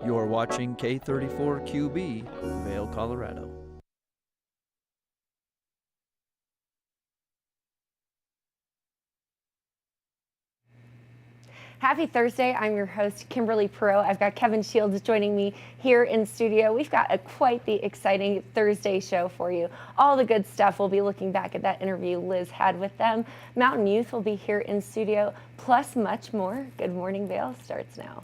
You're watching K34QB, Vail, Colorado. Happy Thursday. I'm your host, Kimberly Perot. I've got Kevin Shields joining me here in studio. We've got quite the exciting Thursday show for you. All the good stuff. We'll be looking back at that interview Liz had with them. Mountain Youth will be here in studio, plus much more. Good Morning Vail starts now.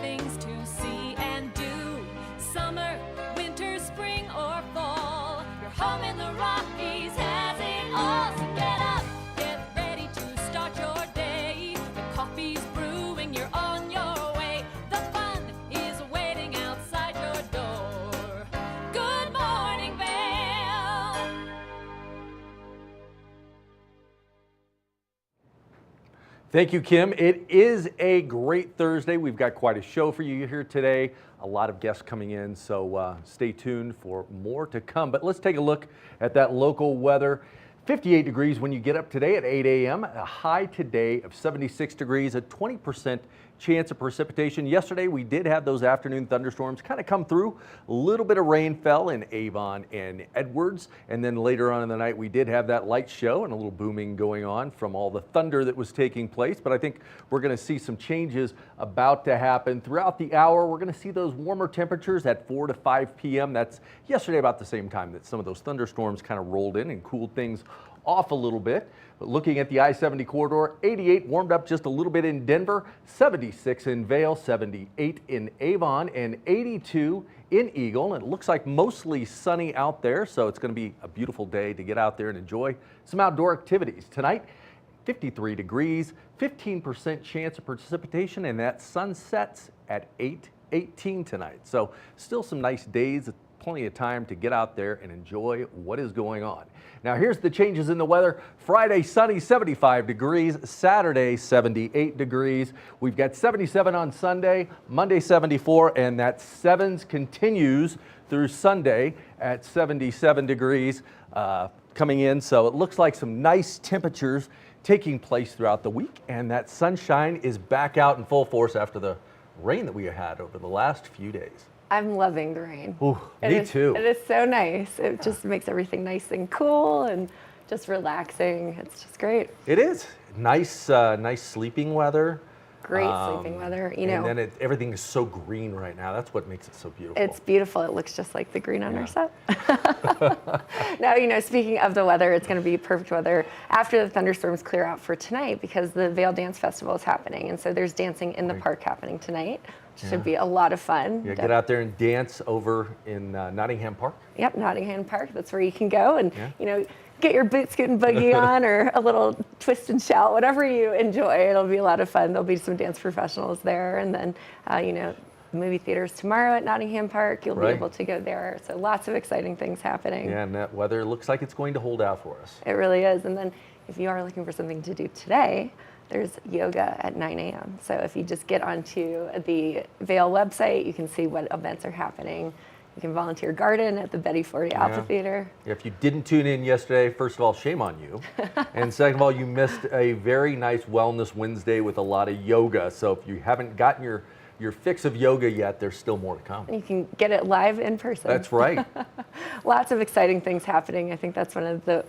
Things to see and do. Summer, winter, spring, or fall. Your home in the Rockies has it all. So get up, get ready to start your day. The coffee's brewing, you're on your way. The fun is waiting outside your door. Good morning, Vail. Thank you, Kim. It is a great Thursday. We've got quite a show for you here today. A lot of guests coming in, so stay tuned for more to come. But let's take a look at that local weather. 58 degrees when you get up today at 8 a.m. A high today of 76 degrees, a 20% chance of precipitation. Yesterday we did have those afternoon thunderstorms kind of come through. A little bit of rain fell in Avon and Edwards, and then later on in the night we did have that light show and a little booming going on from all the thunder that was taking place. But I think we're going to see some changes about to happen throughout the hour. We're going to see those warmer temperatures at 4 to 5 p.m. That's yesterday about the same time that some of those thunderstorms kind of rolled in and cooled things off a little bit. But looking at the I-70 corridor, 88 warmed up just a little bit in Denver, 76 in Vail, 78 in Avon, and 82 in Eagle. And it looks like mostly sunny out there, so it's going to be a beautiful day to get out there and enjoy some outdoor activities. Tonight, 53 degrees, 15% chance of precipitation, and that sun sets at 8:18 tonight. So still some nice days, plenty of time to get out there and enjoy what is going on. Now here's the changes in the weather. Friday, sunny, 75 degrees. Saturday, 78 degrees. We've got 77 on Sunday, Monday 74, and that sevens continues through Sunday at 77 degrees coming in. So it looks like some nice temperatures taking place throughout the week, and that sunshine is back out in full force after the rain that we had over the last few days. I'm loving the rain. Ooh, me too. It is so nice. It just makes everything nice and cool and just relaxing. It's just great. It is nice, nice sleeping weather. Great sleeping weather, you know. And then everything is so green right now. That's what makes it so beautiful. It's beautiful. It looks just like the green on our set. Now, you know, speaking of the weather, it's going to be perfect weather after the thunderstorms clear out for tonight because the Vail Dance Festival is happening. And so there's dancing in the park happening tonight. Should be a lot of fun. Yeah, get out there and dance over in Nottingham Park. Yep, Nottingham Park. That's where you can go and, you know, get your boot scoot and boogie on or a little twist and shout, whatever you enjoy. It'll be a lot of fun. There'll be some dance professionals there. And then, you know, movie theaters tomorrow at Nottingham Park. You'll be able to go there. So lots of exciting things happening. Yeah, and that weather looks like it's going to hold out for us. It really is. And then if you are looking for something to do today, there's yoga at 9 a.m. So if you just get onto the Vail website, you can see what events are happening. You can volunteer garden at the Betty Forty Amphitheater. Yeah, if you didn't tune in yesterday, first of all, shame on you. And second of all, you missed a very nice Wellness Wednesday with a lot of yoga. So if you haven't gotten your fix of yoga yet, there's still more to come. You can get it live in person. That's right. Lots of exciting things happening. I think that's one of the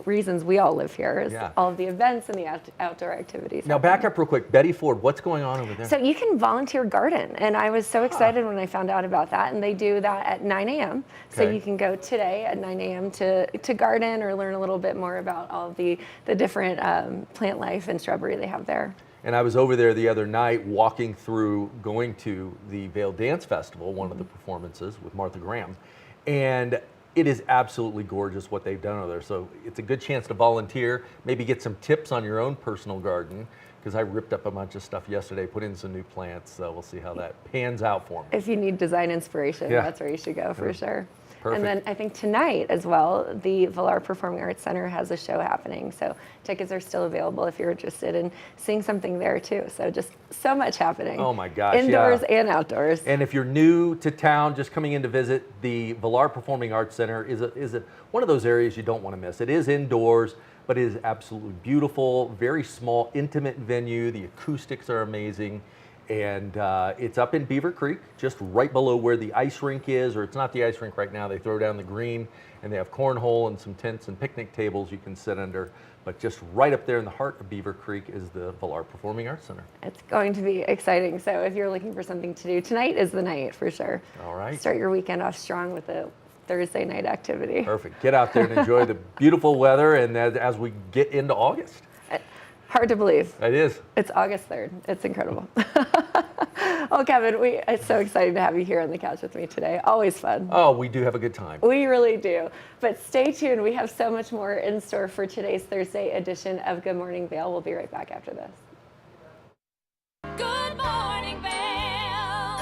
reasons we all live here is all of the events and the outdoor activities. Now back up real quick. Betty Ford, what's going on over there? So you can volunteer garden. And I was so excited when I found out about that. And they do that at 9 a.m. So you can go today at 9 a.m. to garden or learn a little bit more about all of the different plant life and shrubbery they have there. And I was over there the other night walking through, going to the Vail Dance Festival, one of the performances with Martha Graham. And it is absolutely gorgeous what they've done over there. So it's a good chance to volunteer, maybe get some tips on your own personal garden, because I ripped up a bunch of stuff yesterday, put in some new plants. So we'll see how that pans out for me. If you need design inspiration, that's where you should go for sure. Perfect. And then I think tonight as well, the Vail Performing Arts Center has a show happening. So tickets are still available if you're interested in seeing something there too. So just so much happening. Oh my gosh, Indoors yeah. and outdoors. And if you're new to town, just coming in to visit, the Vail Performing Arts Center is one of those areas you don't want to miss. It is indoors, but it is absolutely beautiful, very small, intimate venue. The acoustics are amazing. And it's up in Beaver Creek, just right below where the ice rink is, or it's not the ice rink right now. They throw down the green, and they have cornhole and some tents and picnic tables you can sit under. But just right up there in the heart of Beaver Creek is the Vail Performing Arts Center. It's going to be exciting. So if you're looking for something to do, tonight is the night for sure. All right. Start your weekend off strong with a Thursday night activity. Perfect. Get out there and enjoy the beautiful weather, and as we get into August. Hard to believe. It is. It's August 3rd. It's incredible. Oh, Kevin, it's so exciting to have you here on the couch with me today. Always fun. Oh, we do have a good time. We really do. But stay tuned. We have so much more in store for today's Thursday edition of Good Morning Vail. We'll be right back after this. Good morning, Vail.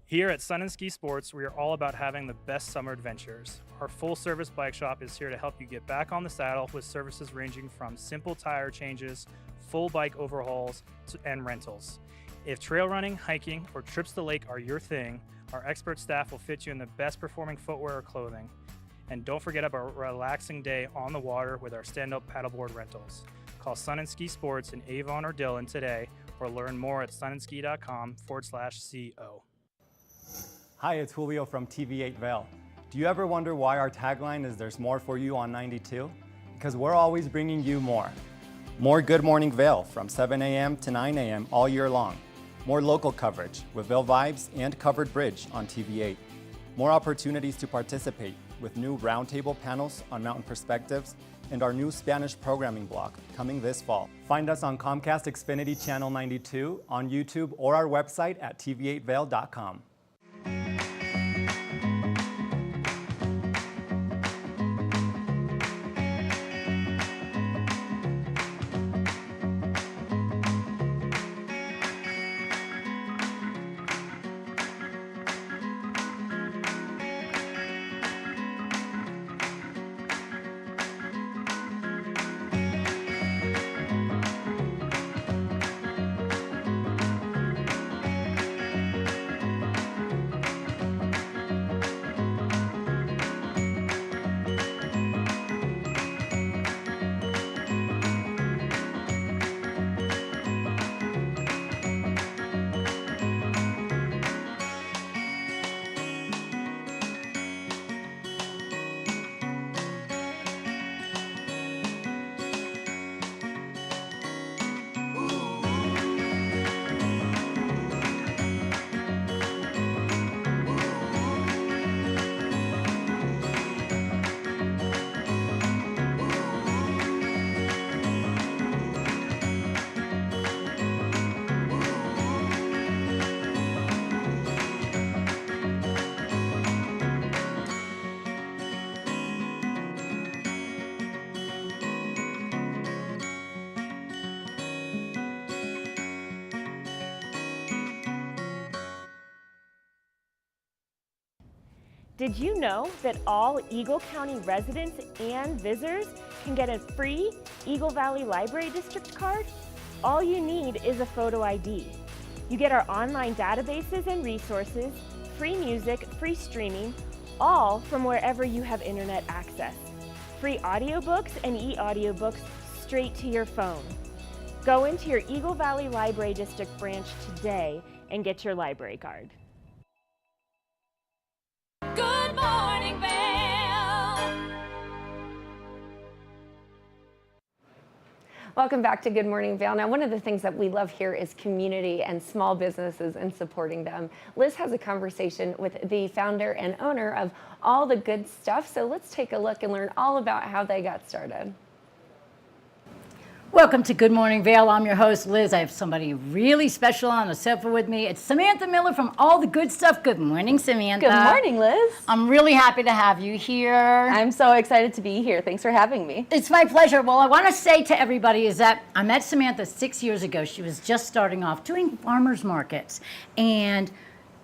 Here at Sun and Ski Sports, we are all about having the best summer adventures. Our full-service bike shop is here to help you get back on the saddle with services ranging from simple tire changes, full bike overhauls, and rentals. If trail running, hiking, or trips to the lake are your thing, our expert staff will fit you in the best performing footwear or clothing. And don't forget about a relaxing day on the water with our stand-up paddleboard rentals. Call Sun and Ski Sports in Avon or Dillon today, or learn more at sunandski.com/CO. Hi, it's Julio from TV8 Vail. Do you ever wonder why our tagline is "There's more for you on 92"? Because we're always bringing you more. More Good Morning Vail from 7 a.m. to 9 a.m. all year long. More local coverage with Vail Vibes and Covered Bridge on TV8. More opportunities to participate with new roundtable panels on mountain perspectives and our new Spanish programming block coming this fall. Find us on Comcast Xfinity Channel 92, on YouTube, or our website at tv8vail.com. Did you know that all Eagle County residents and visitors can get a free Eagle Valley Library District card? All you need is a photo ID. You get our online databases and resources, free music, free streaming, all from wherever you have internet access. Free audiobooks and e-audiobooks straight to your phone. Go into your Eagle Valley Library District branch today and get your library card. Good morning, Vail. Welcome back to Good Morning Vail. Now, one of the things that we love here is community and small businesses and supporting them. Liz has a conversation with the founder and owner of All the Good Stuff. So let's take a look and learn all about how they got started. Welcome to Good Morning Vail. I'm your host, Liz. I have somebody really special on the sofa with me. It's Samantha Miller from All the Good Stuff. Good morning, Samantha. Good morning, Liz. I'm really happy to have you here. I'm so excited to be here. Thanks for having me. It's my pleasure. Well, I want to say to everybody is that I met Samantha 6 years ago. She was just starting off doing farmers markets. And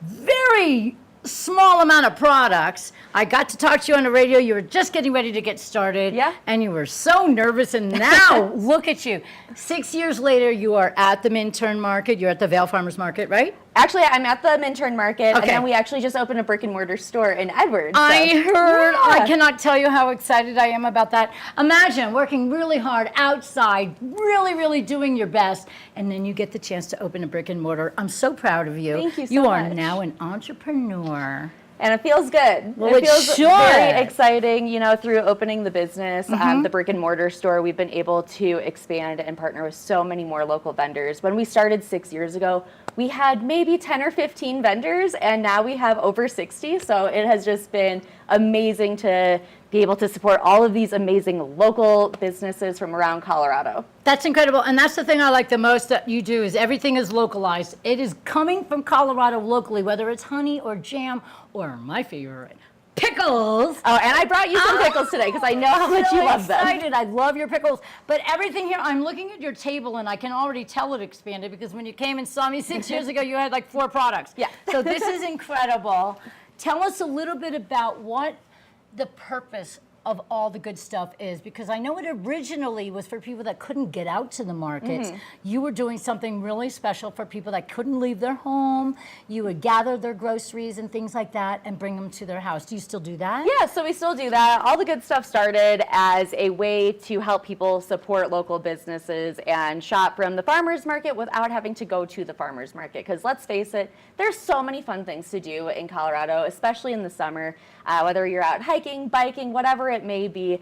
very small amount of products. I got to talk to you on the radio. You were just getting ready to get started. Yeah. And you were so nervous. And now look at you. 6 years later, you are at the Minturn Market. You're at the Vail Farmers Market, right? Actually, I'm at the Minturn Market, and Okay. then we actually just opened a brick and mortar store in Edwards. so- I heard. I Yeah. cannot tell you how excited I am about that. Imagine working really hard outside, really doing your best, and then you get the chance to open a brick and mortar. I'm so proud of you. Thank you so You are much. now an entrepreneur. And it feels good. Well, it feels should. very exciting, through opening the business, Mm-hmm. the brick and mortar store. We've been able to expand and partner with so many more local vendors. When we started 6 years ago, we had maybe 10 or 15 vendors, and now we have over 60. So it has just been amazing to be able to support all of these amazing local businesses from around Colorado. That's incredible. And that's the thing I like the most that you do is everything is localized. It is coming from Colorado locally, whether it's honey or jam or my favorite, pickles. Oh, and I brought you some pickles today because I know how much So you love them. excited. I love your pickles. But everything here, I'm looking at your table and I can already tell it expanded because when you came and saw me 6 years ago, you had like 4 products. Yeah. So this is incredible. Tell us a little bit about what the purpose of all the good stuff is, because I know it originally was for people that couldn't get out to the markets. You were doing something really special for people that couldn't leave their home. You would gather their groceries and things like that and bring them to their house. Do you still do that? Yeah, so we still do that. All the good stuff started as a way to help people support local businesses and shop from the farmers market without having to go to the farmers market. Because let's face it, there's so many fun things to do in Colorado, especially in the summer. Whether you're out hiking, biking, whatever it may be,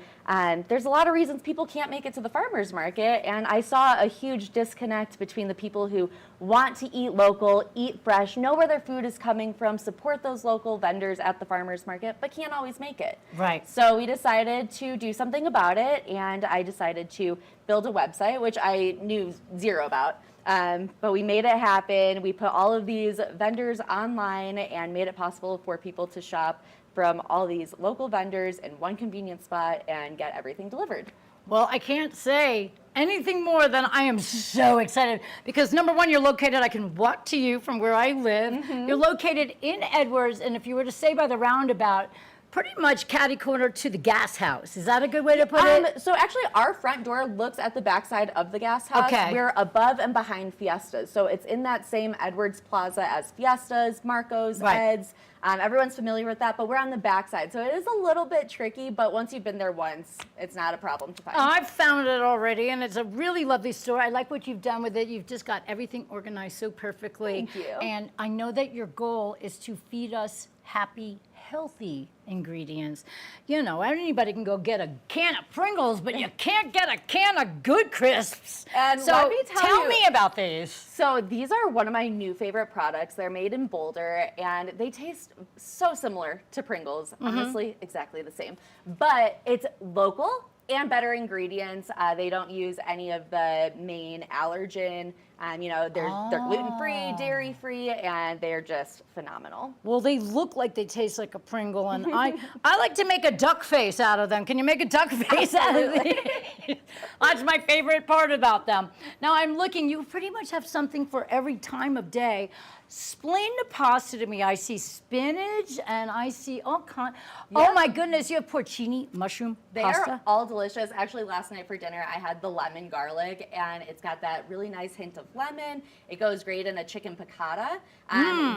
there's a lot of reasons people can't make it to the farmers market. And I saw a huge disconnect between the people who want to eat local, eat fresh, know where their food is coming from, support those local vendors at the farmers market, but can't always make it. Right. So we decided to do something about it, and I decided to build a website, which I knew zero about. But we made it happen. We put all of these vendors online and made it possible for people to shop from all these local vendors in one convenient spot and get everything delivered. Well, I can't say anything more than I am so excited because number one, you're located, I can walk to you from where I live. You're located in Edwards, and if you were to say by the roundabout, pretty much catty corner to the gas house. Is that a good way to put it? So actually our front door looks at the backside of the gas house. Okay. We're above and behind Fiestas. So it's in that same Edwards Plaza as Fiestas, Marco's, Right. Ed's. Everyone's familiar with that, but we're on the backside. So it is a little bit tricky, but once you've been there once, it's not a problem to find. I've found it already, and it's a really lovely store. I like what you've done with it. You've just got everything organized so perfectly. Thank you. And I know that your goal is to feed us happy, healthy ingredients. You know, anybody can go get a can of Pringles, but you can't get a can of Good Crisps. And so let me tell you- me about these. So these are one of my new favorite products. They're made in Boulder, and they taste so similar to Pringles. Honestly, exactly the same. But it's local and better ingredients. They don't use any of the main allergen. They're gluten-free, dairy-free, and they're just phenomenal. Well, they look like they taste like a Pringle, and I like to make a duck face out of them. Can you make a duck face out of these? That's my favorite part about them. Now I'm looking, you pretty much have something for every time of day. Explain the pasta to me. I see spinach and I see all kind. Oh my goodness, you have porcini mushroom They pasta. are all delicious. Actually, last night for dinner, I had the lemon garlic, and it's got that really nice hint of lemon. It goes great in a chicken piccata,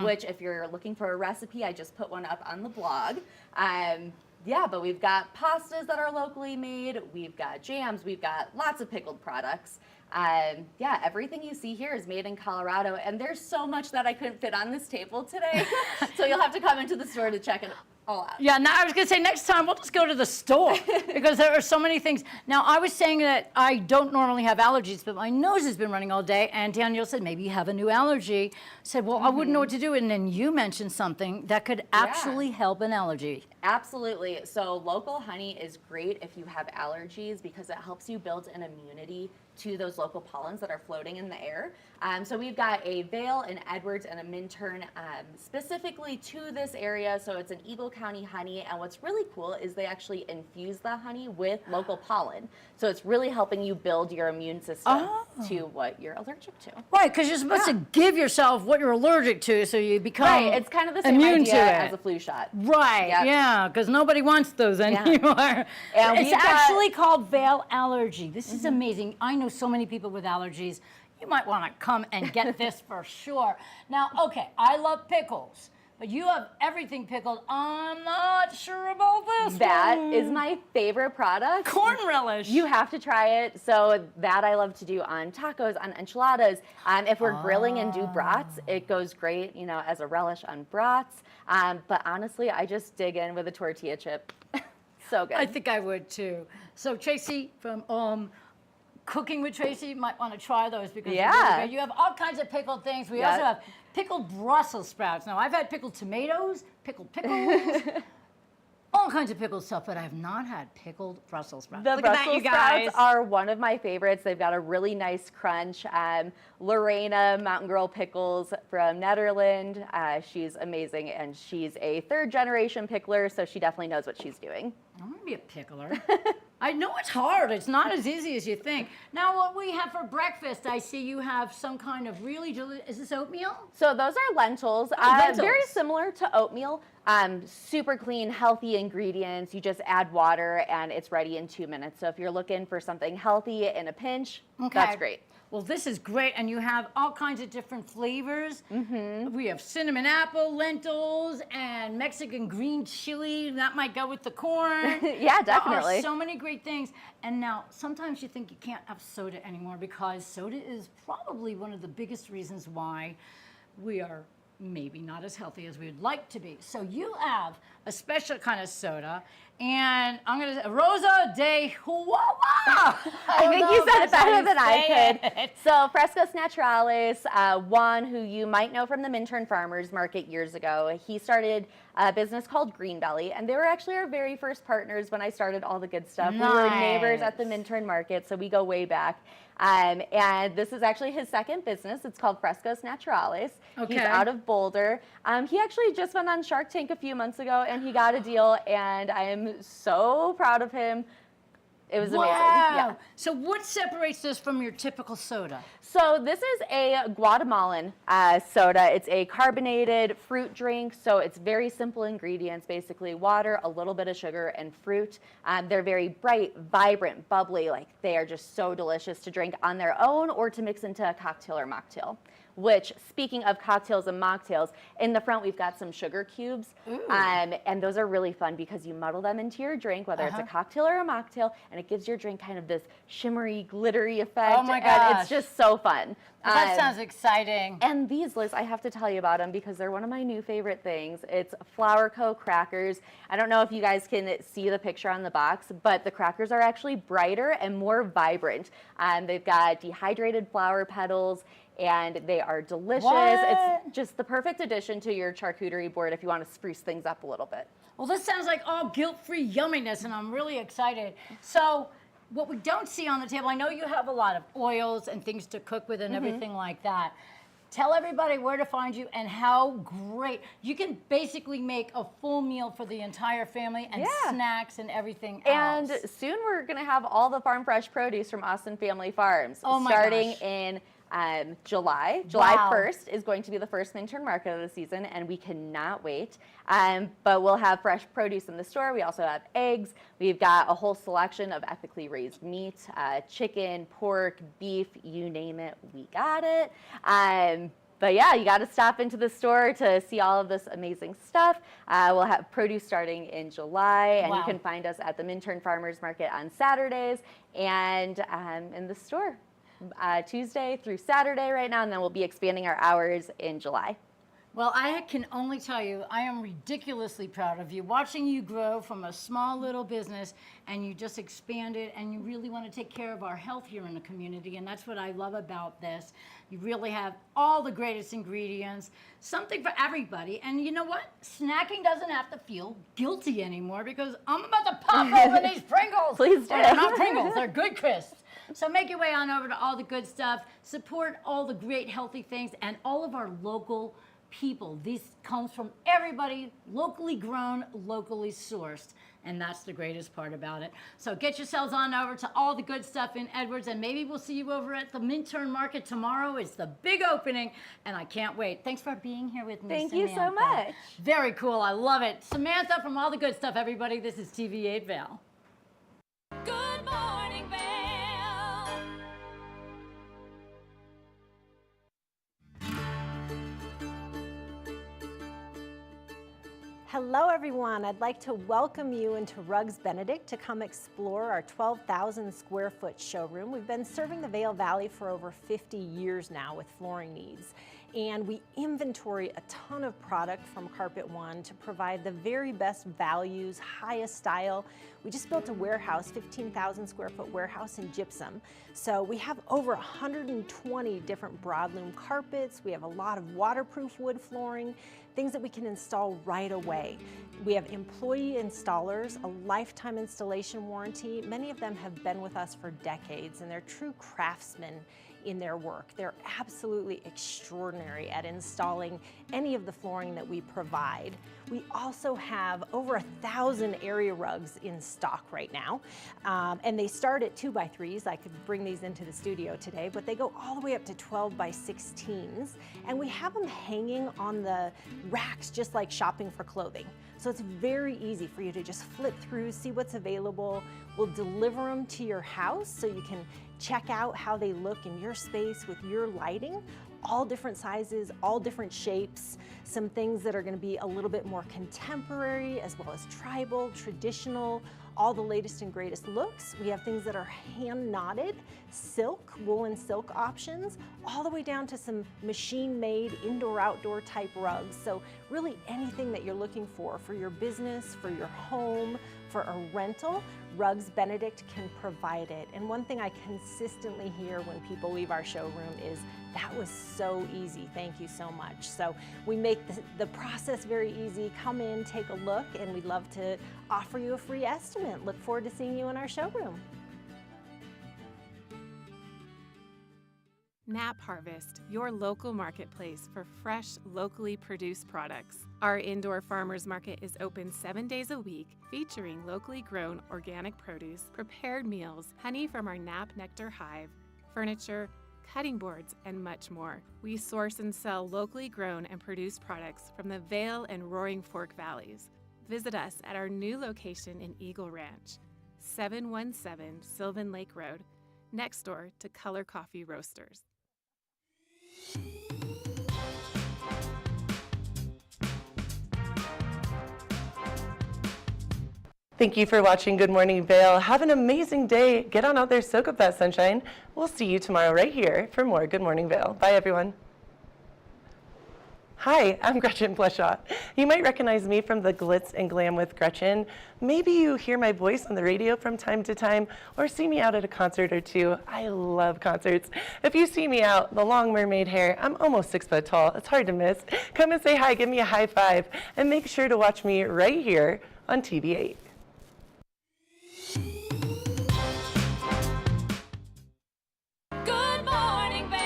which if you're looking for a recipe, I just put one up on the blog. Yeah, but we've got pastas that are locally made. We've got jams. We've got lots of pickled products. Yeah, everything you see here is made in Colorado, and there's so much that I couldn't fit on this table today. So you'll have to come into the store to check it all out. Yeah, now I was going to say next time we'll just go to the store because there are so many things. Now, I was saying that I don't normally have allergies, but my nose has been running all day, and Danielle said, maybe you have a new allergy. I said, well, I wouldn't know what to do, and then you mentioned something that could actually help an allergy. Absolutely. So local honey is great if you have allergies because it helps you build an immunity to those local pollens that are floating in the air. So we've got a Vail, an Edwards, and a Minturn specifically to this area. So it's an Eagle County honey. And what's really cool is they actually infuse the honey with local pollen. So it's really helping you build your immune system to what you're allergic to. Right, because you're supposed to give yourself what you're allergic to, so you become Right, it's kind of the same immune idea to it. as a flu shot. Right, Yep. yeah, because nobody wants those anymore. And it's we've got- actually called Vail Allergy. This is amazing. I know so many people with allergies. You might want to come and get this for sure. Now, okay, I love pickles, but you have everything pickled. I'm not sure about this That one. is my favorite product. Corn relish. You have to try it. So that I love to do on tacos, on enchiladas. If we're grilling and do brats, it goes great, you know, as a relish on brats. But honestly, I just dig in with a tortilla chip. So good. I think I would too. So Tracy from Cooking with Tracy, you might want to try those because they're really good. You have all kinds of pickled things. We also have pickled Brussels sprouts. Now I've had pickled tomatoes, pickled pickles, all kinds of pickled stuff, but I have not had pickled Brussels sprouts. The Look at that, Brussels you guys. sprouts are one of my favorites. They've got a really nice crunch. Lorena, Mountain Girl Pickles from Netherlands, she's amazing, and she's a third-generation pickler, so she definitely knows what she's doing. I'm going to be a pickler. I know it's hard. It's not as easy as you think. Now, what we have for breakfast, I see you have some kind of really delicious, is this oatmeal? So those are lentils. Lentils. Very similar to oatmeal. Super clean, healthy ingredients. You just add water and it's ready in 2 minutes. So if you're looking for something healthy in a pinch, that's great. Well, this is great, and you have all kinds of different flavors. We have cinnamon apple, lentils, and Mexican green chili. That might go with the corn. Yeah, definitely. There are so many great things. And now, sometimes you think you can't have soda anymore because soda is probably one of the biggest reasons why we are maybe not as healthy as we would like to be. So you have a special kind of soda, and I'm going to say Rosa de Chihuahua. I think you said it better than I could. So Frescos Naturales, Juan, who you might know from the Minturn Farmers Market years ago, he started a business called Green Belly, and they were actually our very first partners when I started all the good stuff. Nice. We were neighbors at the Minturn Market, so we go way back. And this is actually his second business. It's called Frescos Naturales. Okay. He's out of Boulder. He actually just went on Shark Tank a few months ago, and he got a deal, and I am so proud of him. It was amazing. Yeah. So what separates this from your typical soda? So this is a Guatemalan soda. It's a carbonated fruit drink, so it's very simple ingredients, basically water, a little bit of sugar, and fruit. They're very bright, vibrant, bubbly. Like, they are just so delicious to drink on their own or to mix into a cocktail or mocktail. Which, speaking of cocktails and mocktails, in the front we've got some sugar cubes, and those are really fun because you muddle them into your drink, whether it's a cocktail or a mocktail, and it gives your drink kind of this shimmery, glittery effect. Oh my And gosh. it's just so fun. That sounds exciting. And these, Liz, I have to tell you about them because they're one of my new favorite things. It's Flour Co. crackers. I don't know if you guys can see the picture on the box, but the crackers are actually brighter and more vibrant. They've got dehydrated flour petals, and they are delicious. What? It's just the perfect addition to your charcuterie board if you want to spruce things up a little bit. Well, this sounds like all guilt-free yumminess, and I'm really excited. So what we don't see on the table, I know you have a lot of oils and things to cook with and everything like that. Tell everybody where to find you and how great. You can basically make a full meal for the entire family and snacks and everything else. And soon we're going to have all the farm fresh produce from Austin Family Farms. Oh my starting gosh. in July. July Wow. 1st is going to be the first Minturn market of the season, and we cannot wait. But we'll have fresh produce in the store. We also have eggs. We've got a whole selection of ethically raised meat, chicken, pork, beef, you name it, we got it. But yeah, you got to stop into the store to see all of this amazing stuff. We'll have produce starting in July, and you can find us at the Minturn Farmers Market on Saturdays and in the store. Tuesday through Saturday right now, and then we'll be expanding our hours in July. Well, I can only tell you, I am ridiculously proud of you. Watching you grow from a small little business and you just expanded and you really want to take care of our health here in the community. And that's what I love about this. You really have all the greatest ingredients, something for everybody. And you know what? Snacking doesn't have to feel guilty anymore because I'm about to pop open these Pringles. Please do. Oh, they're not Pringles, they're good crisps. So make your way on over to all the good stuff, support all the great healthy things and all of our local people. This comes from everybody, locally grown, locally sourced, and that's the greatest part about it. So get yourselves on over to all the good stuff in Edwards, and maybe we'll see you over at the Minturn Market tomorrow. It's the big opening, and I can't wait. Thanks for being here with me, Thank you so Samantha. much. Very cool. I love it. Samantha from all the good stuff, everybody. This is TV8 Vail. Good morning, Vail. Hello everyone, I'd like to welcome you into Rugs Benedict to come explore our 12,000 square foot showroom. We've been serving the Vail Valley for over 50 years now with flooring needs. And we inventory a ton of product from Carpet One to provide the very best values, highest style. We just built a warehouse, 15,000 square foot warehouse in gypsum. So we have over 120 different broadloom carpets. We have a lot of waterproof wood flooring, things that we can install right away. We have employee installers, a lifetime installation warranty. Many of them have been with us for decades and they're true craftsmen in their work. They're absolutely extraordinary at installing any of the flooring that we provide. We also have over 1,000 area rugs in stock right now. And they start at 2x3s. I could bring these into the studio today, but they go all the way up to 12x16s. And we have them hanging on the racks just like shopping for clothing. So it's very easy for you to just flip through, see what's available. We'll deliver them to your house so you can check out how they look in your space with your lighting. All different sizes, all different shapes, some things that are going to be a little bit more contemporary as well as tribal, traditional, all the latest and greatest looks. We have things that are hand knotted, silk, woolen silk options, all the way down to some machine-made indoor-outdoor type rugs. So really anything that you're looking for your business, for your home, for a rental, Rugs Benedict can provide it. And one thing I consistently hear when people leave our showroom is, that was so easy, thank you so much. So we make the process very easy. Come in, take a look, and we'd love to offer you a free estimate. Look forward to seeing you in our showroom. Nap Harvest, your local marketplace for fresh, locally produced products. Our indoor farmers market is open 7 days a week, featuring locally grown organic produce, prepared meals, honey from our Nap Nectar hive, furniture, cutting boards, and much more. We source and sell locally grown and produced products from the Vail and Roaring Fork Valleys. Visit us at our new location in Eagle Ranch, 717 Sylvan Lake Road, next door to Color Coffee Roasters. Thank you for watching Good Morning Vail. Have an amazing day. Get on out there, soak up that sunshine. We'll see you tomorrow right here for more Good Morning Vail. Bye, everyone. Hi, I'm Gretchen Pleshaw. You might recognize me from the Glitz and Glam with Gretchen. Maybe you hear my voice on the radio from time to time or see me out at a concert or two. I love concerts. If you see me out, the long mermaid hair, I'm almost 6 foot tall. It's hard to miss. Come and say hi, give me a high five, and make sure to watch me right here on TV8. Good morning, Vail.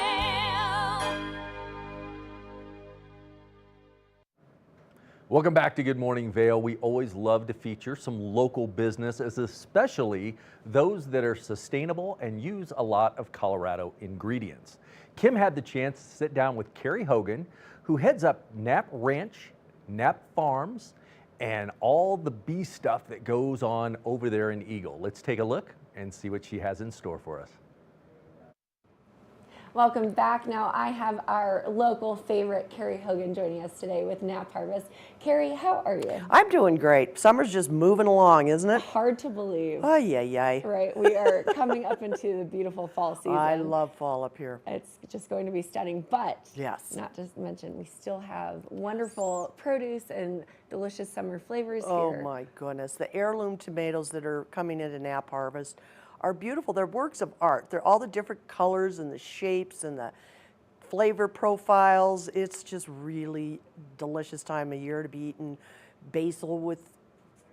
Welcome back to Good Morning Vail. We always love to feature some local businesses, especially those that are sustainable and use a lot of Colorado ingredients. Kim had the chance to sit down with Carrie Hogan, who heads up Knapp Ranch, Knapp Farms, and all the bee stuff that goes on over there in Eagle. Let's take a look and see what she has in store for us. Welcome back. Now I have our local favorite, Carrie Hogan, joining us today with Nap Harvest. Carrie, how are you? I'm doing great. Summer's just moving along, isn't it? Hard to believe. Oh, yeah. Right, we are coming up into the beautiful fall season. I love fall up here. It's just going to be stunning, but yes, not to mention we still have wonderful produce and delicious summer flavors here. Oh my goodness, the heirloom tomatoes that are coming into Nap Harvest are beautiful. They're works of art. They're all the different colors and the shapes and the flavor profiles. It's just really delicious time of year to be eating basil with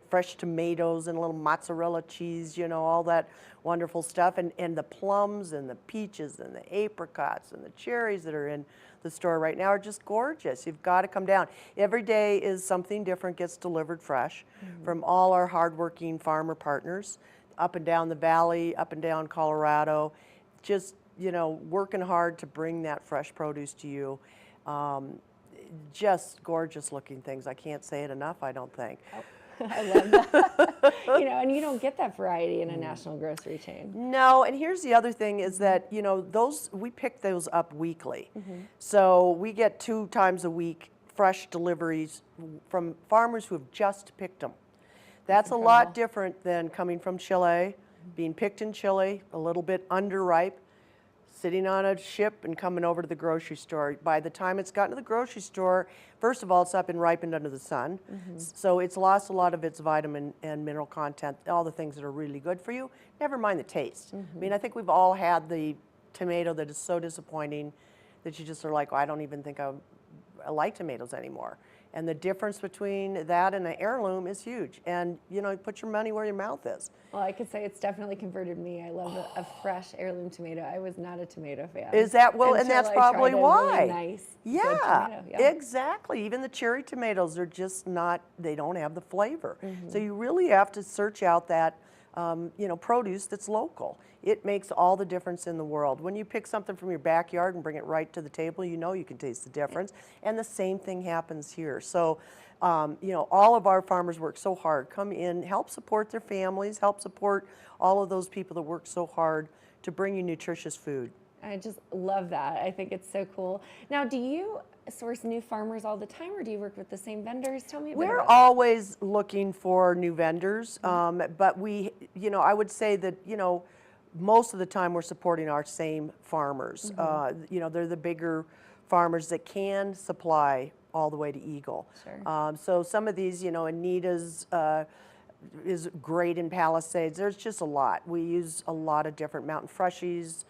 fresh tomatoes and a little mozzarella cheese, you know, all that wonderful stuff. And the plums and the peaches and the apricots and the cherries that are in the store right now are just gorgeous. You've got to come down. Every day is something different gets delivered fresh from all our hardworking farmer partners up and down the valley, up and down Colorado, just, you know, working hard to bring that fresh produce to you. Just gorgeous looking things. I can't say it enough, I don't think. I love that. You know, and you don't get that variety in a national grocery chain. No, and here's the other thing is that, you know, we pick those up weekly. So we get 2 times a week fresh deliveries from farmers who have just picked them. That's a lot different than coming from Chile, being picked in Chile, a little bit underripe, sitting on a ship and coming over to the grocery store. By the time it's gotten to the grocery store, first of all, it's up and ripened under the sun. So it's lost a lot of its vitamin and mineral content, all the things that are really good for you, never mind the taste. I mean, I think we've all had the tomato that is so disappointing that you just are like, well, I don't even think I like tomatoes anymore. And the difference between that and an heirloom is huge. And, you know, put your money where your mouth is. Well, I could say it's definitely converted me. I love a fresh heirloom tomato. I was not a tomato fan. Is that, well, and until that's I probably tried a why. Really nice, good tomato. Yeah, exactly. Even the cherry tomatoes are just not, they don't have the flavor. So you really have to search out that, you know, produce that's local. It makes all the difference in the world. When you pick something from your backyard and bring it right to the table, you know you can taste the difference. And the same thing happens here. So, you know, all of our farmers work so hard. Come in, help support their families, help support all of those people that work so hard to bring you nutritious food. I just love that. I think it's so cool. Now, do you source new farmers all the time, or do you work with the same vendors? Tell me a bit We're about that. always looking for new vendors, but we, you know, I would say that, you know, most of the time we're supporting our same farmers. You know, they're the bigger farmers that can supply all the way to Eagle. Sure. So some of these, you know, Anita's is great in Palisades. There's just a lot. We use a lot of different Mountain Freshies.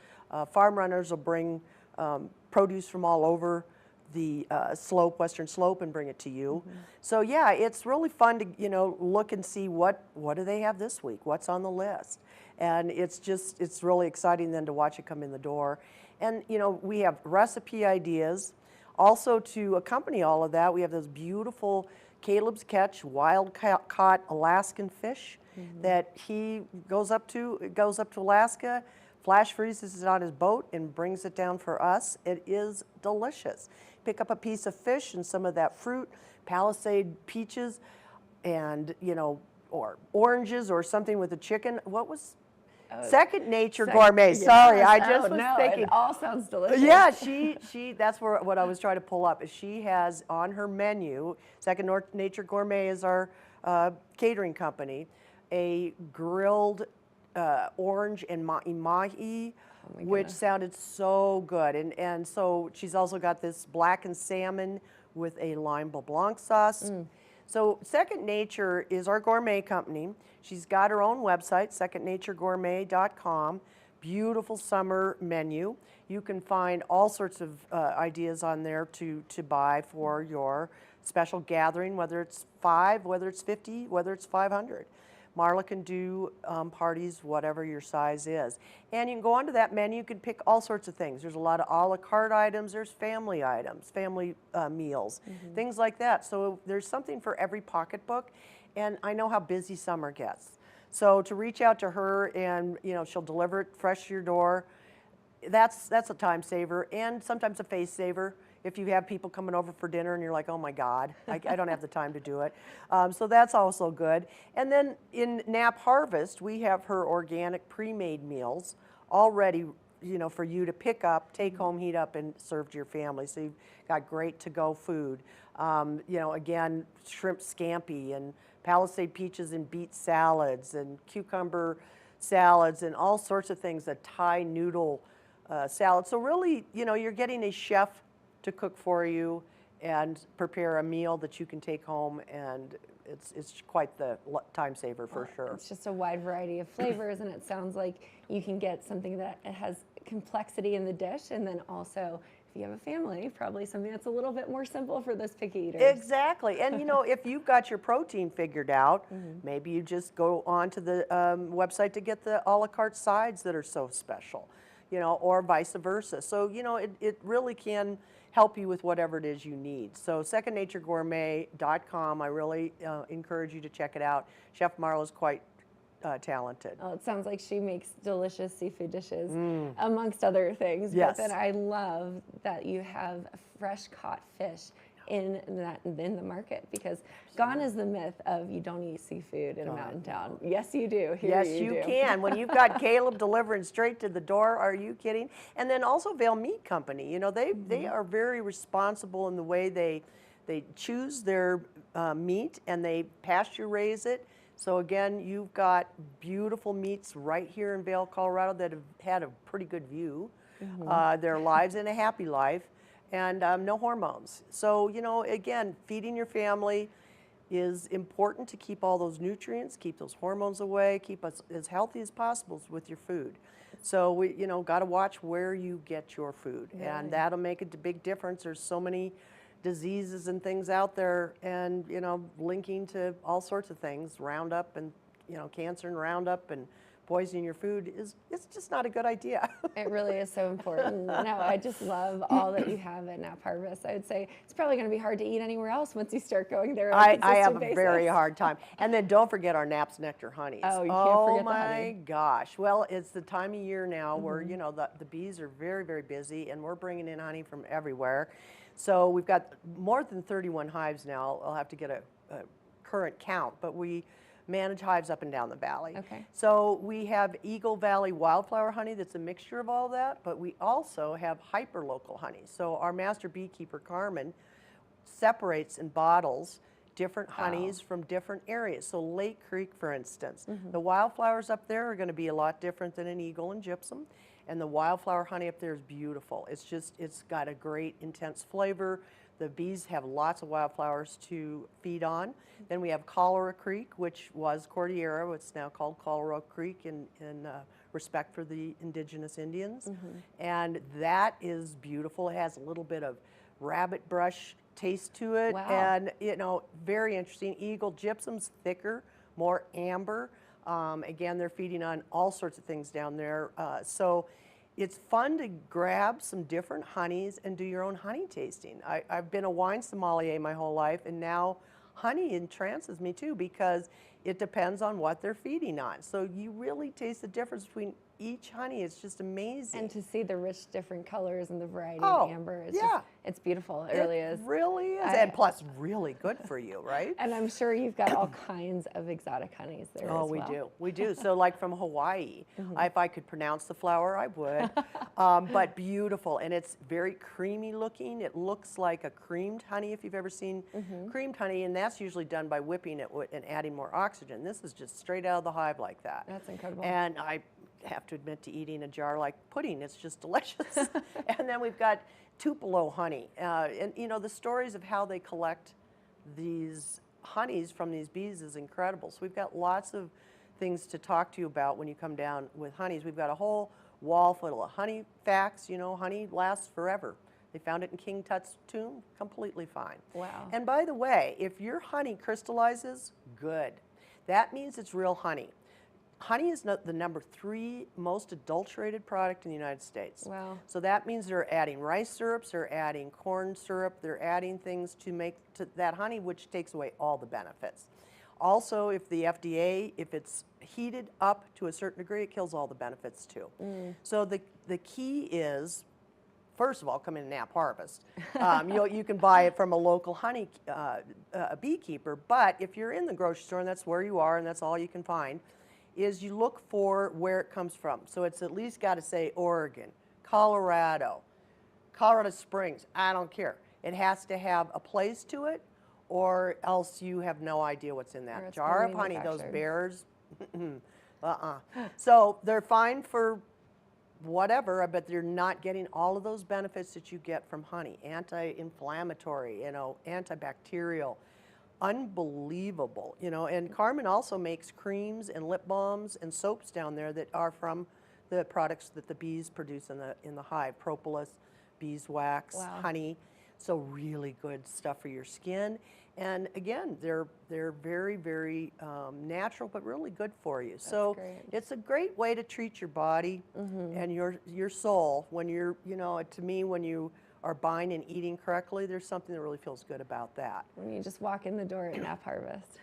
Farm runners will bring produce from all over the slope, Western Slope, and bring it to you. So yeah, it's really fun to, you know, look and see what do they have this week, what's on the list. And it's really exciting then to watch it come in the door. And, you know, we have recipe ideas. Also, to accompany all of that, we have this beautiful Caleb's Catch wild caught Alaskan fish that he goes up to Alaska, flash freezes it on his boat and brings it down for us. It is delicious. Pick up a piece of fish and some of that fruit, Palisade peaches, and, you know, or oranges or something with the chicken. What was Second Nature Gourmet? Sorry, I just was thinking. It all sounds delicious. Yeah, she. That's what I was trying to pull up. Is she has on her menu. Second Nature Gourmet is our catering company. A grilled orange and mahi, which sounded so good. And so she's also got this blackened salmon with a lime blanc sauce. So Second Nature is our gourmet company. She's got her own website, secondnaturegourmet.com. Beautiful summer menu. You can find all sorts of ideas on there to buy for your special gathering, whether it's 5, whether it's 50, whether it's 500. Marla can do parties, whatever your size is. And you can go onto that menu, you can pick all sorts of things. There's a lot of a la carte items, there's family items, family meals, things like that. So there's something for every pocketbook. And I know how busy summer gets. So to reach out to her and, you know, she'll deliver it fresh to your door, that's a time saver and sometimes a face saver. If you have people coming over for dinner and you're like, oh my God, I don't have the time to do it. So that's also good. And then in Nap Harvest, we have her organic pre-made meals already for you to pick up, take home, heat up, and serve to your family. So you've got great to-go food. Again, shrimp scampi and Palisade peaches and beet salads and cucumber salads and all sorts of things, a Thai noodle salad. So really, you're getting a chef to cook for you and prepare a meal that you can take home, and it's quite the time saver for sure. It's just a wide variety of flavors, and it sounds like you can get something that has complexity in the dish, and then also, if you have a family, probably something that's a little bit more simple for those picky eaters. Exactly. And if you've got your protein figured out, maybe you just go onto the website to get the a la carte sides that are so special, or vice versa. So, it really can help you with whatever it is you need. So secondnaturegourmet.com, I really encourage you to check it out. Chef Marla's quite talented. Well, it sounds like she makes delicious seafood dishes, amongst other things. Yes. But then I love that you have fresh caught fish in the market, because gone is the myth of you don't eat seafood in a mountain town. Yes, you do. Here Yes, you can. When you've got Caleb delivering straight to the door, are you kidding? And then also Vail Meat Company. They are very responsible in the way they choose their meat, and they pasture raise it. So again, you've got beautiful meats right here in Vail, Colorado, that have had a pretty good view, their lives and a happy life, and no hormones. So, again, feeding your family is important to keep all those nutrients, keep those hormones away, keep us as healthy as possible with your food. So we, got to watch where you get your food, and that'll make a big difference. There's so many diseases and things out there, and linking to all sorts of things, Roundup and cancer and Roundup and poisoning your food it's just not a good idea. It really is so important. No, I just love all that you have at Nap Harvest. I would say it's probably going to be hard to eat anywhere else once you start going there on a consistent I have a basis. very hard time. And then don't forget our Nap's Nectar honeys. Oh, you can't forget the my honey. gosh. Well, it's the time of year now where the bees are very, very busy, and we're bringing in honey from everywhere. So we've got more than 31 hives now. I'll have to get a current count, but we manage hives up and down the valley. Okay. So we have Eagle Valley wildflower honey that's a mixture of all that, but we also have hyperlocal honey. So our master beekeeper, Carmen, separates and bottles different honeys from different areas. So Lake Creek, for instance, the wildflowers up there are going to be a lot different than an Eagle and Gypsum. And the wildflower honey up there is beautiful. It's got a great intense flavor. The bees have lots of wildflowers to feed on. Then we have Cholera Creek, which was Cordillera. It's now called Cholera Creek in respect for the indigenous Indians. And that is beautiful. It has a little bit of rabbit brush taste to it. Wow. And, very interesting. Eagle Gypsum's thicker, more amber. Again, they're feeding on all sorts of things down there. So it's fun to grab some different honeys and do your own honey tasting. I've been a wine sommelier my whole life, and now honey entrances me too, because it depends on what they're feeding on. So you really taste the difference between each honey. It's just amazing. And to see the rich different colors and the variety Oh, of amber, yeah. It's beautiful. It really is. It really is. And plus, really good for you, right? And I'm sure you've got all kinds of exotic honeys there as well. Oh, we do. We do. So like from Hawaii, if I could pronounce the flower, I would. But beautiful. And it's very creamy looking. It looks like a creamed honey, if you've ever seen creamed honey. And that's usually done by whipping it and adding more oxygen. This is just straight out of the hive like that. That's incredible. And I have to admit to eating a jar like pudding. It's just delicious. And then we've got Tupelo honey. And the stories of how they collect these honeys from these bees is incredible. So we've got lots of things to talk to you about when you come down with honeys. We've got a whole wall full of honey facts. Honey lasts forever. They found it in King Tut's tomb, completely fine. Wow. And by the way, if your honey crystallizes, good. That means it's real honey. Honey is the #3 most adulterated product in the United States. Wow. So that means they're adding rice syrups, they're adding corn syrup, they're adding things to make that honey, which takes away all the benefits. Also, if the FDA, if it's heated up to a certain degree, it kills all the benefits too. So the key is, first of all, come in and Nap Harvest. You can buy it from a local honey beekeeper, but if you're in the grocery store and that's where you are and that's all you can find, is you look for where it comes from. So it's at least got to say Oregon, Colorado, Colorado Springs, I don't care. It has to have a place to it, or else you have no idea what's in that jar of honey. Those bears, So they're fine for whatever, but they're not getting all of those benefits that you get from honey. Anti-inflammatory, antibacterial, unbelievable, and Carmen also makes creams and lip balms and soaps down there that are from the products that the bees produce in the hive, propolis, beeswax, honey. So really good stuff for your skin. And again, they're very, very natural, but really good for you. So it's a great way to treat your body and your soul when you're, to me, when you are buying and eating correctly, there's something that really feels good about that. When you just walk in the door at Nap Harvest.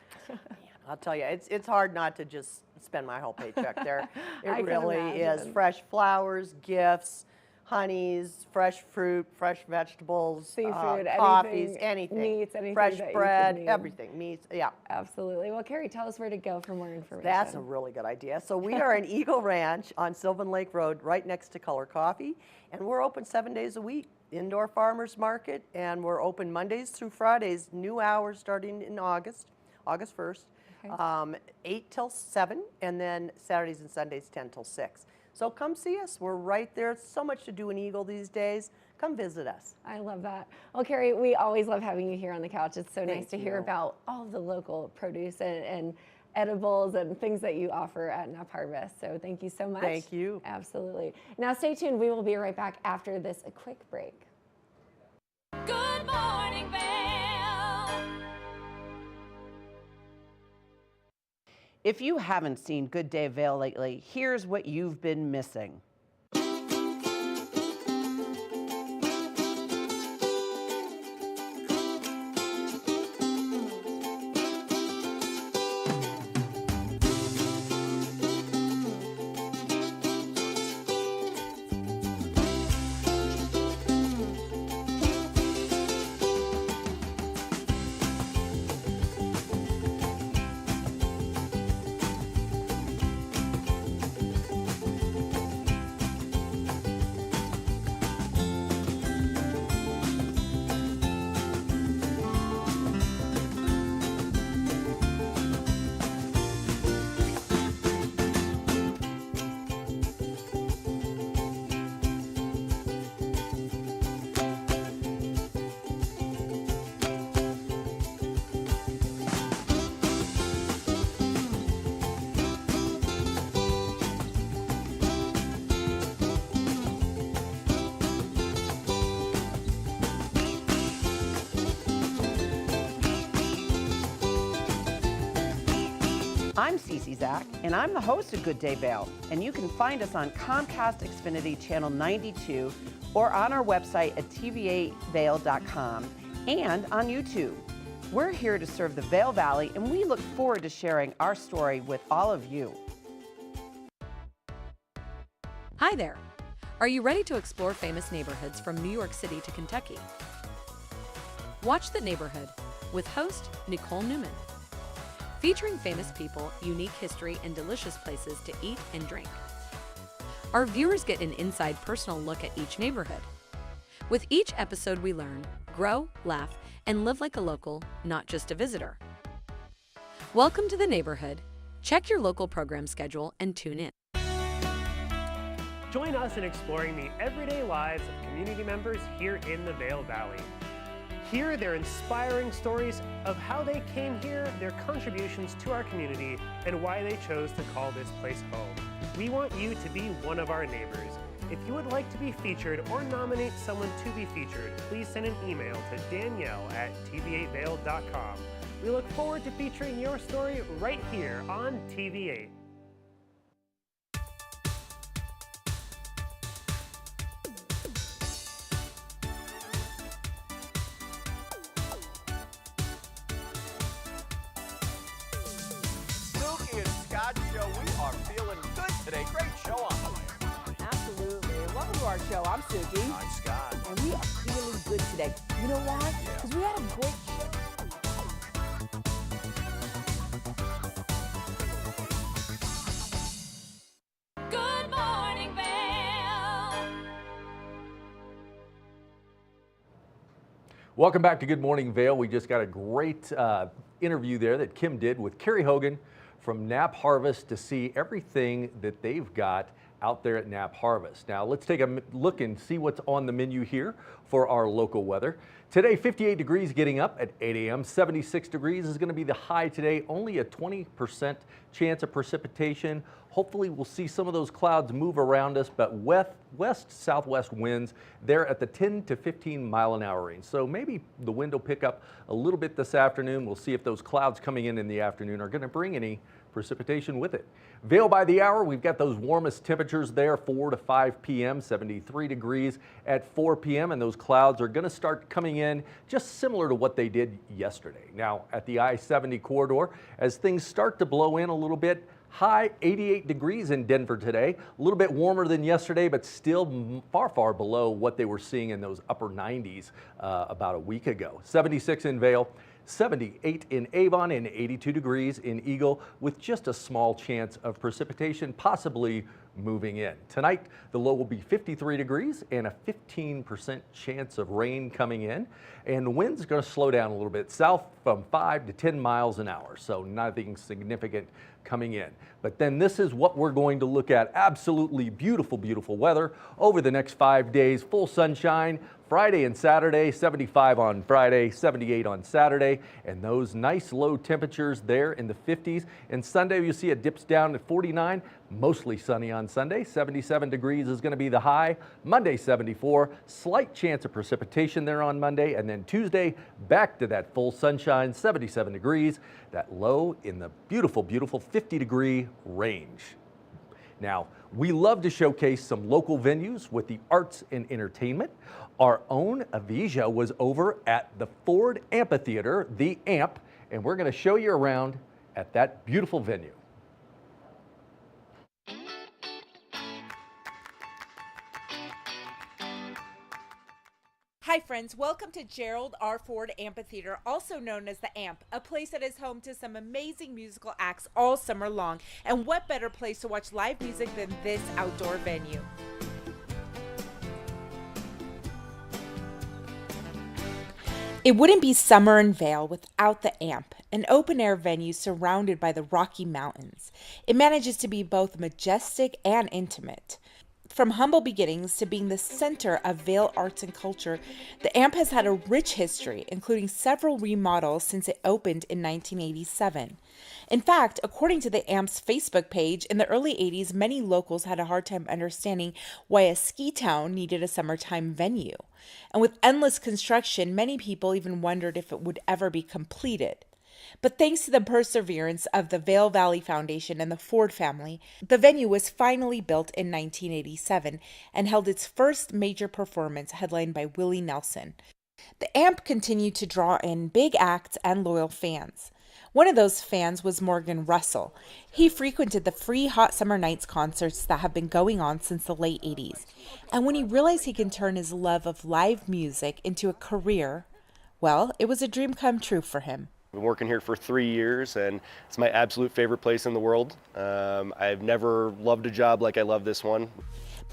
I'll tell you, it's hard not to just spend my whole paycheck there. It really is. imagine. Fresh flowers, gifts, honeys, fresh fruit, fresh vegetables, Seafood, coffees, anything. Meats, anything fresh that you bread, could need. everything, meats, yeah. Absolutely. Well, Carrie, tell us where to go for more information. That's a really good idea. So we are in Eagle Ranch on Sylvan Lake Road, right next to Color Coffee, and we're open 7 days a week. Indoor farmers market, and we're open Mondays through Fridays, new hours starting in August 1st, 8 till 7, and then Saturdays and Sundays 10 till 6. So come see us. We're right there. So much to do in Eagle these days. Come visit us. I love that. Well, Carrie, we always love having you here on the couch. It's so nice to hear you. about all of the local produce and edibles and things that you offer at Nap Harvest. So thank you so much. Thank you. Absolutely. Now stay tuned. We will be right back after this quick break. Good morning, Vail. If you haven't seen Good Day Vail lately, here's what you've been missing. I'm Cece Zach, and I'm the host of Good Day Vail, and you can find us on Comcast Xfinity Channel 92 or on our website at tv8vail.com and on YouTube. We're here to serve the Vail Valley, and we look forward to sharing our story with all of you. Hi there. Are you ready to explore famous neighborhoods from New York City to Kentucky? Watch The Neighborhood with host Nicole Newman. Featuring famous people, unique history, and delicious places to eat and drink. Our viewers get an inside personal look at each neighborhood. With each episode we learn, grow, laugh, and live like a local, not just a visitor. Welcome to The Neighborhood. Check your local program schedule and tune in. Join us in exploring the everyday lives of community members here in the Vail Valley. Hear their inspiring stories of how they came here, their contributions to our community, and why they chose to call this place home. We want you to be one of our neighbors. If you would like to be featured or nominate someone to be featured, please send an email to danielle@tv8vail.com. We look forward to featuring your story right here on TV8. Show. We are feeling good today. Great show on the way. Absolutely. And welcome to our show. I'm Suki. I'm Scott. And we are feeling good today. You know why? Because we had a great show. Welcome back to Good Morning Vail. We just got a great interview there that Kim did with Carrie Hogan from Knapp Harvest to see everything that they've got out there at Knapp Harvest. Now let's take a look and see what's on the menu here for our local weather. Today, 58 degrees getting up at 8 a.m. 76 degrees is going to be the high today. Only a 20% chance of precipitation. Hopefully we'll see some of those clouds move around us, but west-southwest winds, they're at the 10 to 15 mile an hour range. So maybe the wind will pick up a little bit this afternoon. We'll see if those clouds coming in the afternoon are going to bring any precipitation with it. Vail by the hour, we've got those warmest temperatures there, 4 to 5 p.m., 73 degrees at 4 p.m., and those clouds are going to start coming in just similar to what they did yesterday. Now, at the I-70 corridor, as things start to blow in a little bit, high 88 degrees in Denver today, a little bit warmer than yesterday, but still far, far below what they were seeing in those upper 90s about a week ago. 76 in Vail, 78 in Avon, and 82 degrees in Eagle, with just a small chance of precipitation possibly moving in. Tonight, the low will be 53 degrees and a 15% chance of rain coming in. And the wind's going to slow down a little bit, south from 5 to 10 miles an hour, so nothing significant coming in. But then this is what we're going to look at. Absolutely beautiful, beautiful weather over the next 5 days. Full sunshine Friday and Saturday, 75 on Friday, 78 on Saturday, and those nice low temperatures there in the 50s. And Sunday, you see it dips down to 49, mostly sunny on Sunday. 77 degrees is going to be the high. Monday, 74, slight chance of precipitation there on Monday. And then Tuesday, back to that full sunshine, 77 degrees, that low in the beautiful, beautiful 50-degree range. Now, we love to showcase some local venues with the arts and entertainment. Our own Avija was over at the Ford Amphitheater, the AMP, and we're going to show you around at that beautiful venue. Hi friends, welcome to Gerald R. Ford Amphitheater, also known as the AMP, a place that is home to some amazing musical acts all summer long. And what better place to watch live music than this outdoor venue? It wouldn't be summer in Vail without the AMP, an open-air venue surrounded by the Rocky Mountains. It manages to be both majestic and intimate. From humble beginnings to being the center of Vail arts and culture, the AMP has had a rich history, including several remodels since it opened in 1987. In fact, according to the AMP's Facebook page, in the early 80s, many locals had a hard time understanding why a ski town needed a summertime venue. And with endless construction, many people even wondered if it would ever be completed. But thanks to the perseverance of the Vail Valley Foundation and the Ford family, the venue was finally built in 1987 and held its first major performance headlined by Willie Nelson. The AMP continued to draw in big acts and loyal fans. One of those fans was Morgan Russell. He frequented the free Hot Summer Nights concerts that have been going on since the late 80s. And when he realized he can turn his love of live music into a career, well, it was a dream come true for him. I've been working here for 3 years, and it's my absolute favorite place in the world. I've never loved a job like I love this one.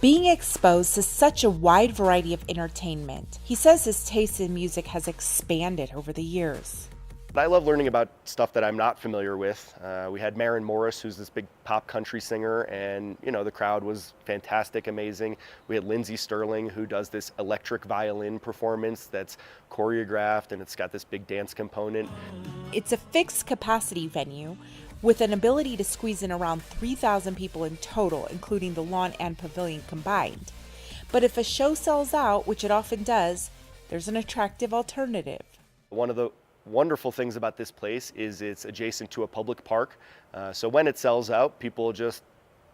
Being exposed to such a wide variety of entertainment, he says his taste in music has expanded over the years. I love learning about stuff that I'm not familiar with. We had Maren Morris, who's this big pop country singer, and the crowd was fantastic, amazing. We had Lindsey Sterling, who does this electric violin performance that's choreographed, and it's got this big dance component. It's a fixed capacity venue with an ability to squeeze in around 3,000 people in total, including the lawn and pavilion combined. But if a show sells out, which it often does, there's an attractive alternative. One of the wonderful things about this place is it's adjacent to a public park. So when it sells out, people just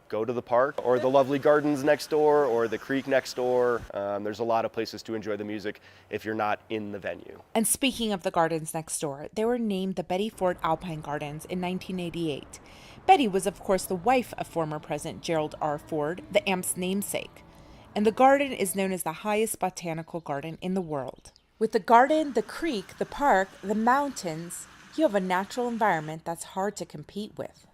go to the park or the lovely gardens next door or the creek next door. There's a lot of places to enjoy the music if you're not in the venue. And speaking of the gardens next door, they were named the Betty Ford Alpine Gardens in 1988. Betty was, of course, the wife of former President Gerald R. Ford, the AMP's namesake. And the garden is known as the highest botanical garden in the world. With the garden, the creek, the park, the mountains, you have a natural environment that's hard to compete with.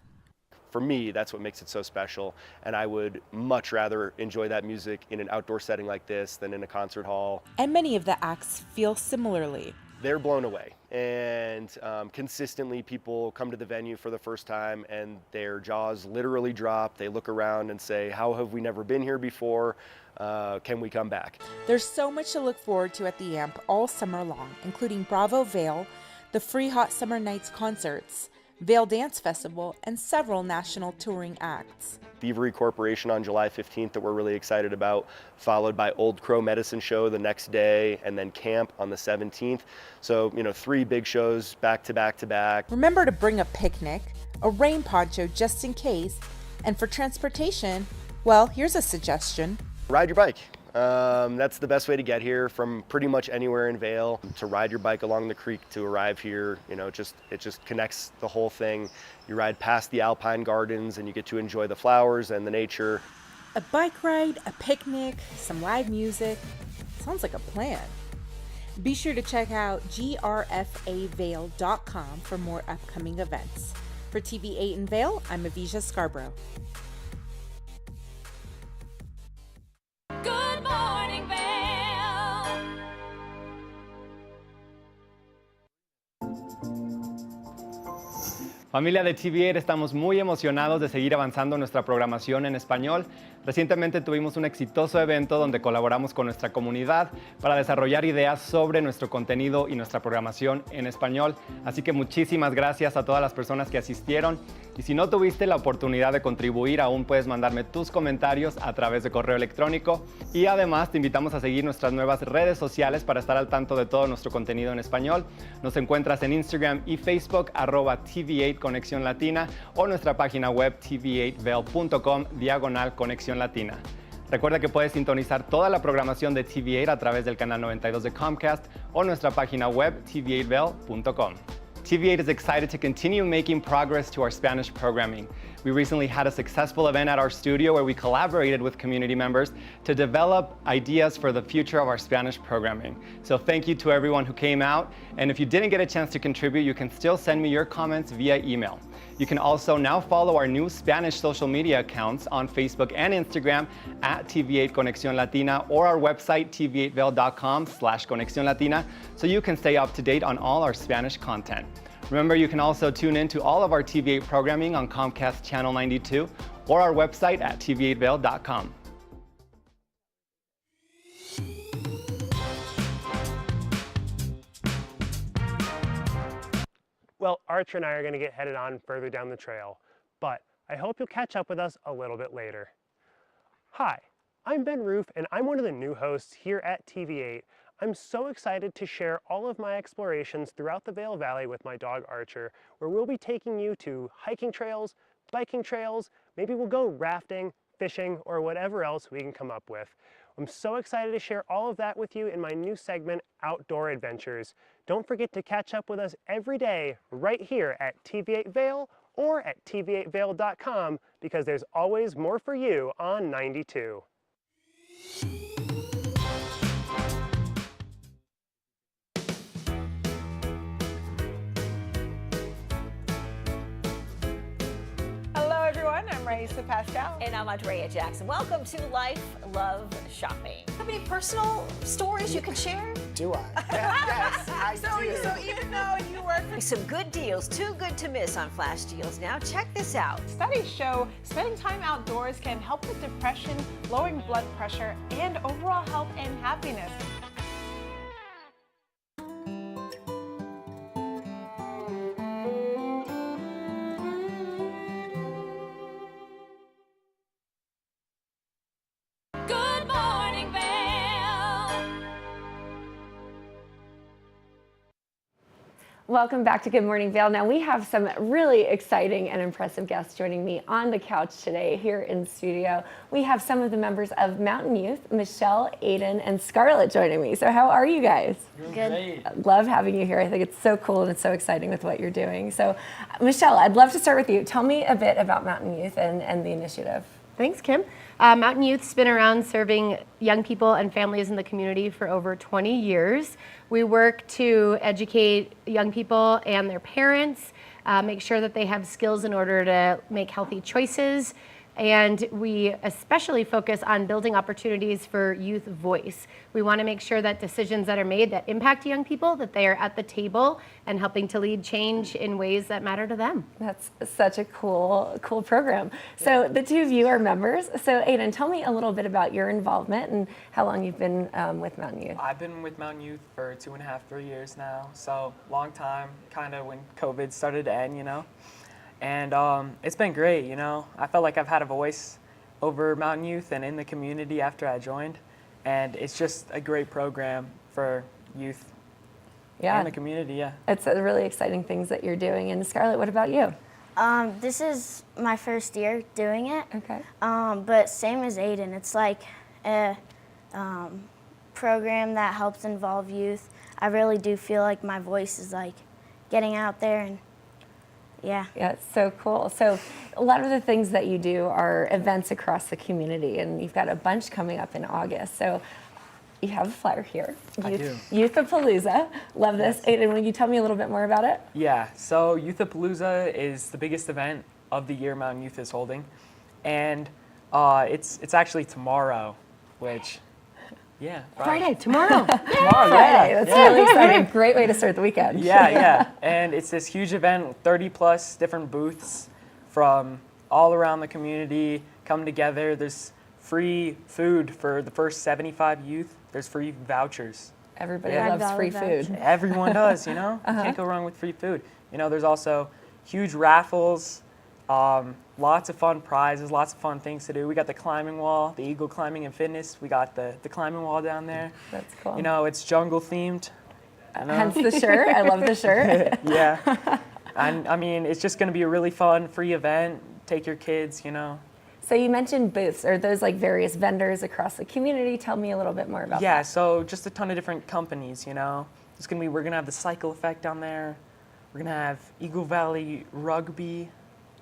for me, that's what makes it so special. And I would much rather enjoy that music in an outdoor setting like this than in a concert hall. And many of the acts feel similarly. They're blown away, and consistently people come to the venue for the first time and their jaws literally drop. They look around and say, how have we never been here before? Can we come back? There's so much to look forward to at the AMP all summer long, including Bravo Vail, the free Hot Summer Nights concerts, Vail Dance Festival, and several national touring acts. Thievery Corporation on July 15th that we're really excited about, followed by Old Crow Medicine Show the next day, and then Camp on the 17th. So, 3 big shows back to back to back. Remember to bring a picnic, a rain poncho just in case, and for transportation, well, here's a suggestion. Ride your bike. That's the best way to get here from pretty much anywhere in Vail. To ride your bike along the creek to arrive here, it just connects the whole thing. You ride past the Alpine Gardens and you get to enjoy the flowers and the nature. A bike ride, a picnic, some live music. Sounds like a plan. Be sure to check out grfavail.com for more upcoming events. For TV8 in Vail, I'm Avisha Scarborough. Good morning, Vail. Familia de TV8, estamos muy emocionados de seguir avanzando nuestra programación en español. Recientemente tuvimos un exitoso evento donde colaboramos con nuestra comunidad para desarrollar ideas sobre nuestro contenido y nuestra programación en español. Así que muchísimas gracias a todas las personas que asistieron. Y si no tuviste la oportunidad de contribuir, aún puedes mandarme tus comentarios a través de correo electrónico. Y además te invitamos a seguir nuestras nuevas redes sociales para estar al tanto de todo nuestro contenido en español. Nos encuentras en Instagram y Facebook, @TV8 Conexión Latina, o nuestra página web tv8vail.com/Conexión Latina. Recuerda que puedes sintonizar toda la programación de TV8 a través del canal 92 de Comcast o nuestra página web tv8vail.com. TV8 is excited to continue making progress to our Spanish programming. We recently had a successful event at our studio where we collaborated with community members to develop ideas for the future of our Spanish programming. So thank you to everyone who came out. And if you didn't get a chance to contribute, you can still send me your comments via email. You can also now follow our new Spanish social media accounts on Facebook and Instagram @TV8 Conexión Latina, or our website tv8vail.com/Conexión Latina, so you can stay up to date on all our Spanish content. Remember, you can also tune in to all of our TV8 programming on Comcast Channel 92 or our website at tv8vail.com. Well, Archer and I are going to get headed on further down the trail, but I hope you'll catch up with us a little bit later. Hi, I'm Ben Roof, and I'm one of the new hosts here at TV8. I'm so excited to share all of my explorations throughout the Vail Valley with my dog Archer, where we'll be taking you to hiking trails, biking trails, maybe we'll go rafting, fishing, or whatever else we can come up with. I'm so excited to share all of that with you in my new segment, Outdoor Adventures. Don't forget to catch up with us every day right here at TV8 Vail or at tv8vail.com, because there's always more for you on 92. Hello everyone, I'm Raisa Pascal. And I'm Andrea Jackson. Welcome to Life, Love, Shopping. Have any personal stories you can share? Do I? Yes, I do. So even though you work for some good deals, too good to miss on flash deals now, check this out. Studies show spending time outdoors can help with depression, lowering blood pressure, and overall health and happiness. Good morning, Vail. Welcome back to Good Morning Vail. Now we have some really exciting and impressive guests joining me on the couch today here in studio. We have some of the members of Mountain Youth, Michelle, Aiden, and Scarlett joining me. So how are you guys? Good. Love having you here. I think it's so cool and it's so exciting with what you're doing. So Michelle, I'd love to start with you. Tell me a bit about Mountain Youth and the initiative. Thanks, Kim. Mountain Youth's been around serving young people and families in the community for over 20 years. We work to educate young people and their parents make sure that they have skills in order to make healthy choices. And we especially focus on building opportunities for youth voice. We want to make sure that decisions that are made that impact young people, that they are at the table and helping to lead change in ways that matter to them. That's such a cool program. So the two of you are members. So Aiden, tell me a little bit about your involvement and how long you've been with Mountain Youth. I've been with Mountain Youth for 2.5, 3 years now. So long time, kind of when COVID started to end, you know. And it's been great, you know. I felt like I've had a voice over Mountain Youth and in the community after I joined. And it's just a great program for youth and the community, yeah. It's really exciting things that you're doing. And Scarlett, what about you? This is my first year doing it. Okay. But same as Aiden, it's like a program that helps involve youth. I really do feel like my voice is like getting out there and yeah. Yeah, it's so cool. So a lot of the things that you do are events across the community, and you've got a bunch coming up in August. So you have a flyer here. I do. Youthapalooza. Love this. Aiden, will you tell me a little bit more about it? Yeah, so Youthapalooza is the biggest event of the year Mountain Youth is holding. And it's actually tomorrow, which, yeah. Friday, tomorrow. Friday. That's really exciting. Great way to start the weekend. Yeah. And it's this huge event, 30 plus different booths from all around the community come together. There's free food for the first 75 youth. There's free vouchers. Everybody loves free food. Everyone does, you know? You can't go wrong with free food. You know, there's also huge raffles, lots of fun prizes, lots of fun things to do. We got the climbing wall, the Eagle Climbing and Fitness. We got the climbing wall down there. That's cool. You know, it's jungle themed. Hence the shirt. I love the shirt. Yeah. And I mean, it's just going to be a really fun, free event. Take your kids, you know. So you mentioned booths. Are those like various vendors across the community? Tell me a little bit more about that. Yeah, so just a ton of different companies, you know. We're going to have the Cycle Effect down there. We're going to have Eagle Valley Rugby,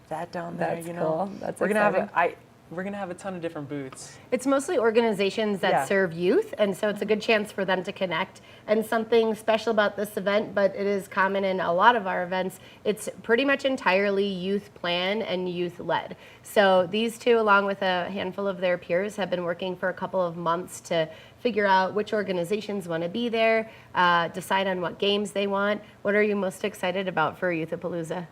that down there, That's you know. cool. That's we're exciting. We're going to have a ton of different booths. It's mostly organizations that Yeah. serve youth, and so it's a good chance for them to connect. And something special about this event, but it is common in a lot of our events, it's pretty much entirely youth planned and youth led. So these two, along with a handful of their peers, have been working for a couple of months to figure out which organizations want to be there, decide on what games they want. What are you most excited about for Youthapalooza?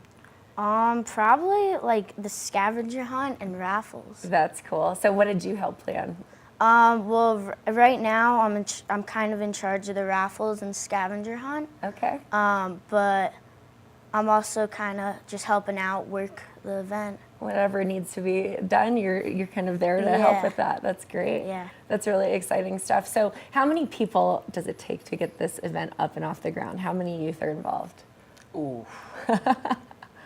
Probably like the scavenger hunt and raffles. That's cool. So what did you help plan? Well, right now I'm kind of in charge of the raffles and scavenger hunt. Okay. But I'm also kind of just helping out work the event. Whatever needs to be done, you're kind of there to help with that. That's great. Yeah. That's really exciting stuff. So how many people does it take to get this event up and off the ground? How many youth are involved? Ooh.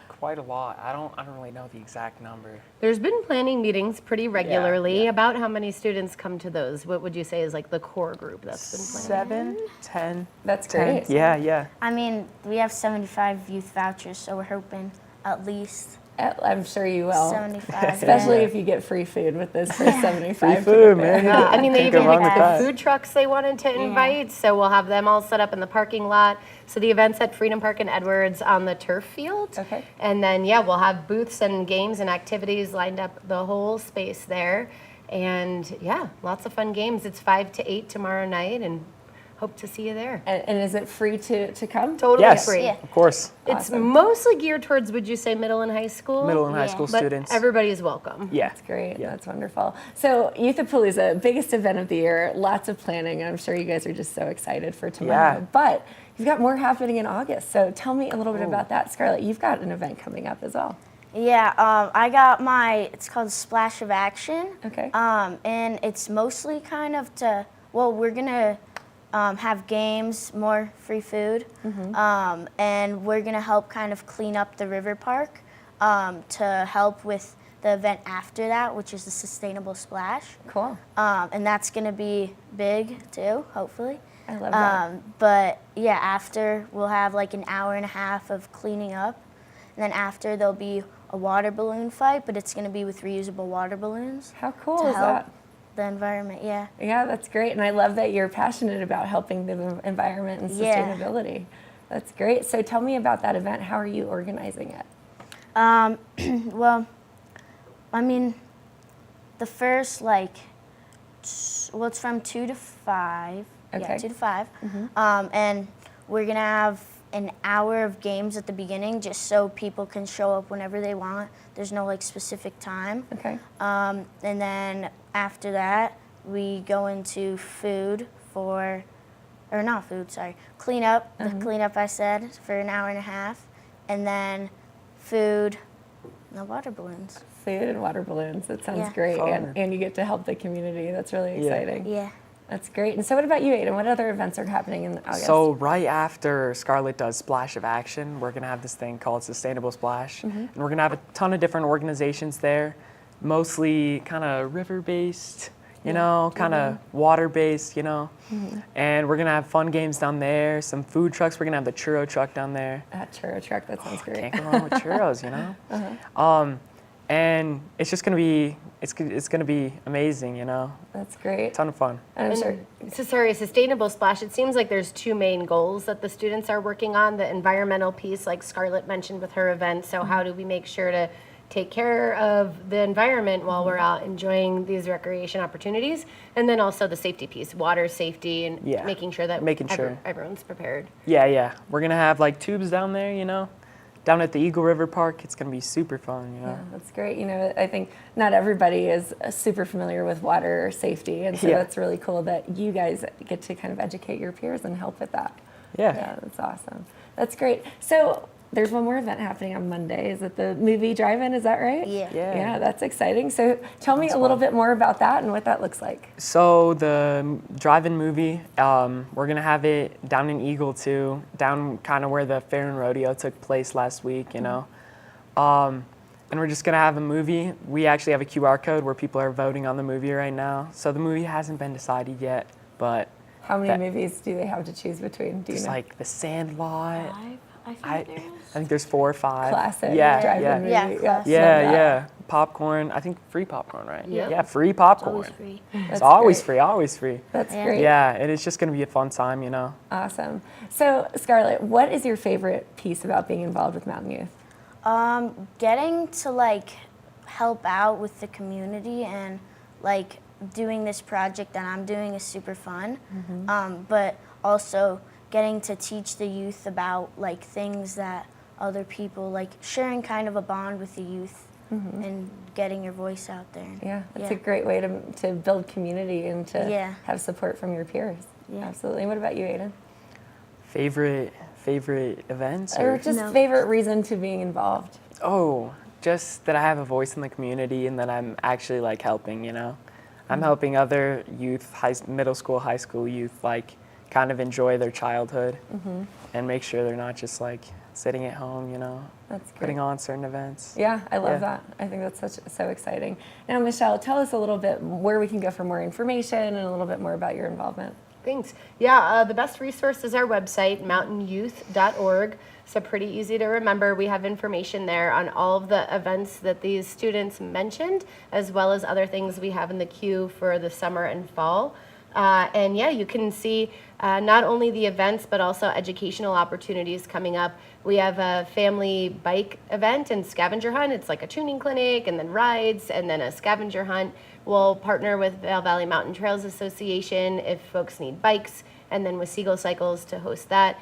Quite a lot. I don't really know the exact number. There's been planning meetings pretty regularly. yeah. About how many students come to those? What would you say is like the core group that's been planning? 7, 10. That's 10. great. Yeah. I mean, we have 75 youth vouchers, so we're hoping at least I'm sure you will. 75. Especially if you get free food with this for 75. Free food, man. Yeah, I mean, they Can't go even wrong picked with the that. food trucks they wanted to invite, so we'll have them all set up in the parking lot. So the event's at Freedom Park and Edwards on the turf field. Okay. And then, yeah, we'll have booths and games and activities lined up the whole space there. And yeah, lots of fun games. It's 5 to 8 tomorrow night, and hope to see you there. And is it free to come? Totally Yes, free. of course. It's mostly geared towards, would you say, middle and high school? Middle and high school But students. everybody's welcome. Yeah. That's great. That's wonderful. So Youthapalooza, biggest event of the year, lots of planning. I'm sure you guys are just so excited for tomorrow. Yeah. But you've got more happening in August. So tell me a little bit about that. Scarlett, you've got an event coming up as well. Yeah, I got it's called Splash of Action. Okay. And it's mostly kind of we're gonna have games, more free food, and we're gonna help kind of clean up the river park to help with the event after that, which is the Sustainable Splash. Cool. And that's gonna be big too, hopefully. I love that. But yeah, after we'll have like an hour and a half of cleaning up, and then after there'll be a water balloon fight, but it's gonna be with reusable water balloons. How cool to is help that? the environment, yeah. Yeah, that's great. And I love that you're passionate about helping the environment and Yeah. sustainability. That's great. So tell me about that event. How are you organizing it? Well, I mean, the first it's from 2 to 5. Okay. Yeah, 2 to 5. And we're gonna have an hour of games at the beginning, just so people can show up whenever they want. There's no specific time. Okay. And then after that, we go into cleanup. The cleanup I said for an hour and a half, and then food, and the water balloons. Food and water balloons. That sounds Yeah. great. Fun. And you get to help the community. That's really exciting. Yeah. That's great. And so what about you, Aiden? What other events are happening in August? So right after Scarlett does Splash of Action, we're gonna have this thing called Sustainable Splash, and we're gonna have a ton of different organizations there, mostly kind of river-based, you know, kind of water-based, you know. And we're gonna have fun games down there, some food trucks. We're gonna have the churro truck down there. That churro truck, that sounds great. Can't go wrong with churros, you know. And it's just gonna be, it's gonna be amazing, you know. That's great. Ton of fun. I'm sure. So sorry, Sustainable Splash, it seems like there's two main goals that the students are working on. The environmental piece, like Scarlett mentioned with her event. So how do we make sure to take care of the environment while we're out enjoying these recreation opportunities? And then also the safety piece, water safety, and Yeah, making sure that making sure. everyone's prepared. Yeah. We're gonna have tubes down there, you know, down at the Eagle River Park. It's gonna be super fun, you know. Yeah, that's great. You know, I think not everybody is super familiar with water safety, and so Yeah. that's really cool that you guys get to kind of educate your peers and help with that. Yeah. That's awesome. That's great. So there's one more event happening on Monday. Is it the movie drive-in? Is that right? Yeah. Yeah, that's exciting. So tell me a little bit more about that and what that looks like. So the drive-in movie, we're gonna have it down in Eagle too, down kind of where the fair and rodeo took place last week, you know. And we're just gonna have a movie. We actually have a QR code where people are voting on the movie right now. So the movie hasn't been decided yet, but How many movies do they have to choose between? Do you it's know? like The Sandlot. I I think there's 4 or 5. Classic Yeah, drive-in yeah. movie. Yeah, Love classic. that. Yeah. Popcorn. I think free popcorn, right? Yeah. Yeah, free popcorn. Always free. It's That's always great. free, always free. That's Yeah. great. Yeah, and it's just gonna be a fun time, you know. Awesome. So Scarlett, what is your favorite piece about being involved with Mountain Youth? Getting to help out with the community and doing this project that I'm doing is super fun. But also getting to teach the youth about things that other people sharing kind of a bond with the youth and getting your voice out there. Yeah, that's a great way to build community and to have support from your peers. Yeah. Absolutely. What about you, Aiden? Favorite events? Or just favorite reason to being involved? Oh, just that I have a voice in the community and that I'm actually helping, you know. I'm helping other youth, middle school, high school youth, kind of enjoy their childhood and make sure they're not just sitting at home, you know. That's great. Putting on certain events. Yeah, I love that. I think that's so exciting. Now, Michelle, tell us a little bit where we can go for more information and a little bit more about your involvement. Thanks. Yeah, the best resource is our website, mountainyouth.org. So pretty easy to remember. We have information there on all of the events that these students mentioned, as well as other things we have in the queue for the summer and fall. And yeah, you can see not only the events, but also educational opportunities coming up. We have a family bike event and scavenger hunt. It's like a tuning clinic and then rides and then a scavenger hunt. We'll partner with Vail Valley Mountain Trails Association if folks need bikes, and then with Seagull Cycles to host that.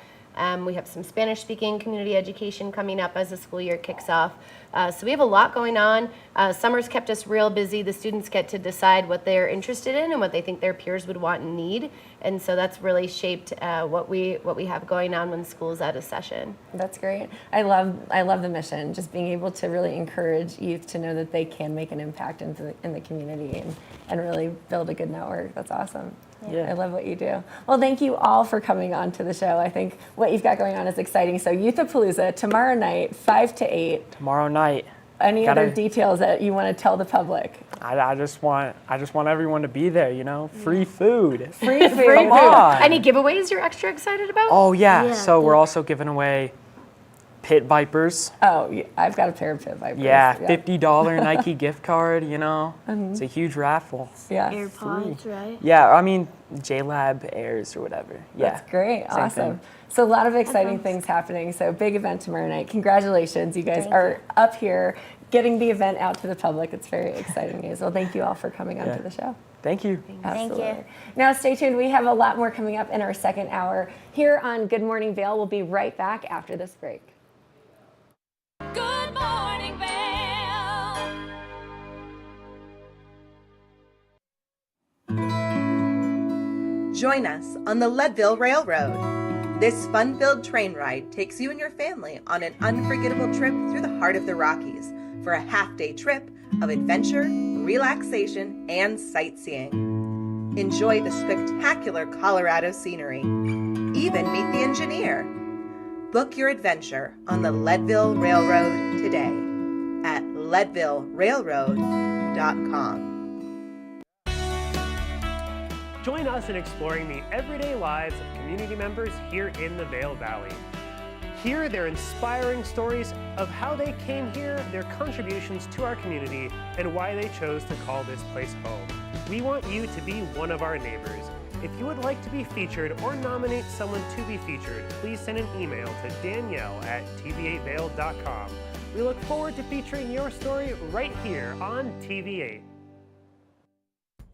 We have some Spanish-speaking community education coming up as the school year kicks off. So we have a lot going on. Summer's kept us real busy. The students get to decide what they're interested in and what they think their peers would want and need. And so that's really shaped what we have going on when school's out of session. That's great. I love the mission, just being able to really encourage youth to know that they can make an impact in the community and really build a good network. That's awesome. Yeah. I love what you do. Well, thank you all for coming on to the show. I think what you've got going on is exciting. So Youthapalooza tomorrow night, 5 to 8. Tomorrow night. Any other details that you want to tell the public? I just want everyone to be there, you know. Free food. Free food. Come on. Any giveaways you're extra excited about? Oh yeah. So we're also giving away Pit Vipers. Oh, yeah, I've got a pair of Pit Vipers. Yeah, $50 Nike gift card, you know. It's a huge raffle. Yeah. AirPods, right? Yeah, I mean, JLab Airs or whatever. Yeah. That's great. Same Awesome. thing. So a lot of exciting things happening. So big event tomorrow night. Congratulations. You guys are up here getting the event out to the public. It's very exciting news. Well, thank you all for coming onto the show. Thank you. Absolutely. Now stay tuned. We have a lot more coming up in our second hour here on Good Morning Vail. We'll be right back after this break. Good morning, Vail. Join us on the Leadville Railroad. This fun-filled train ride takes you and your family on an unforgettable trip through the heart of the Rockies for a half-day trip of adventure, relaxation, and sightseeing. Enjoy the spectacular Colorado scenery. Even meet the engineer. Book your adventure on the Leadville Railroad today at leadvillerailroad.com. Join us in exploring the everyday lives of community members here in the Vail Valley. Hear their inspiring stories of how they came here, their contributions to our community, and why they chose to call this place home. We want you to be one of our neighbors. If you would like to be featured or nominate someone to be featured, please send an email to danielle@tv8vail.com. We look forward to featuring your story right here on TV8.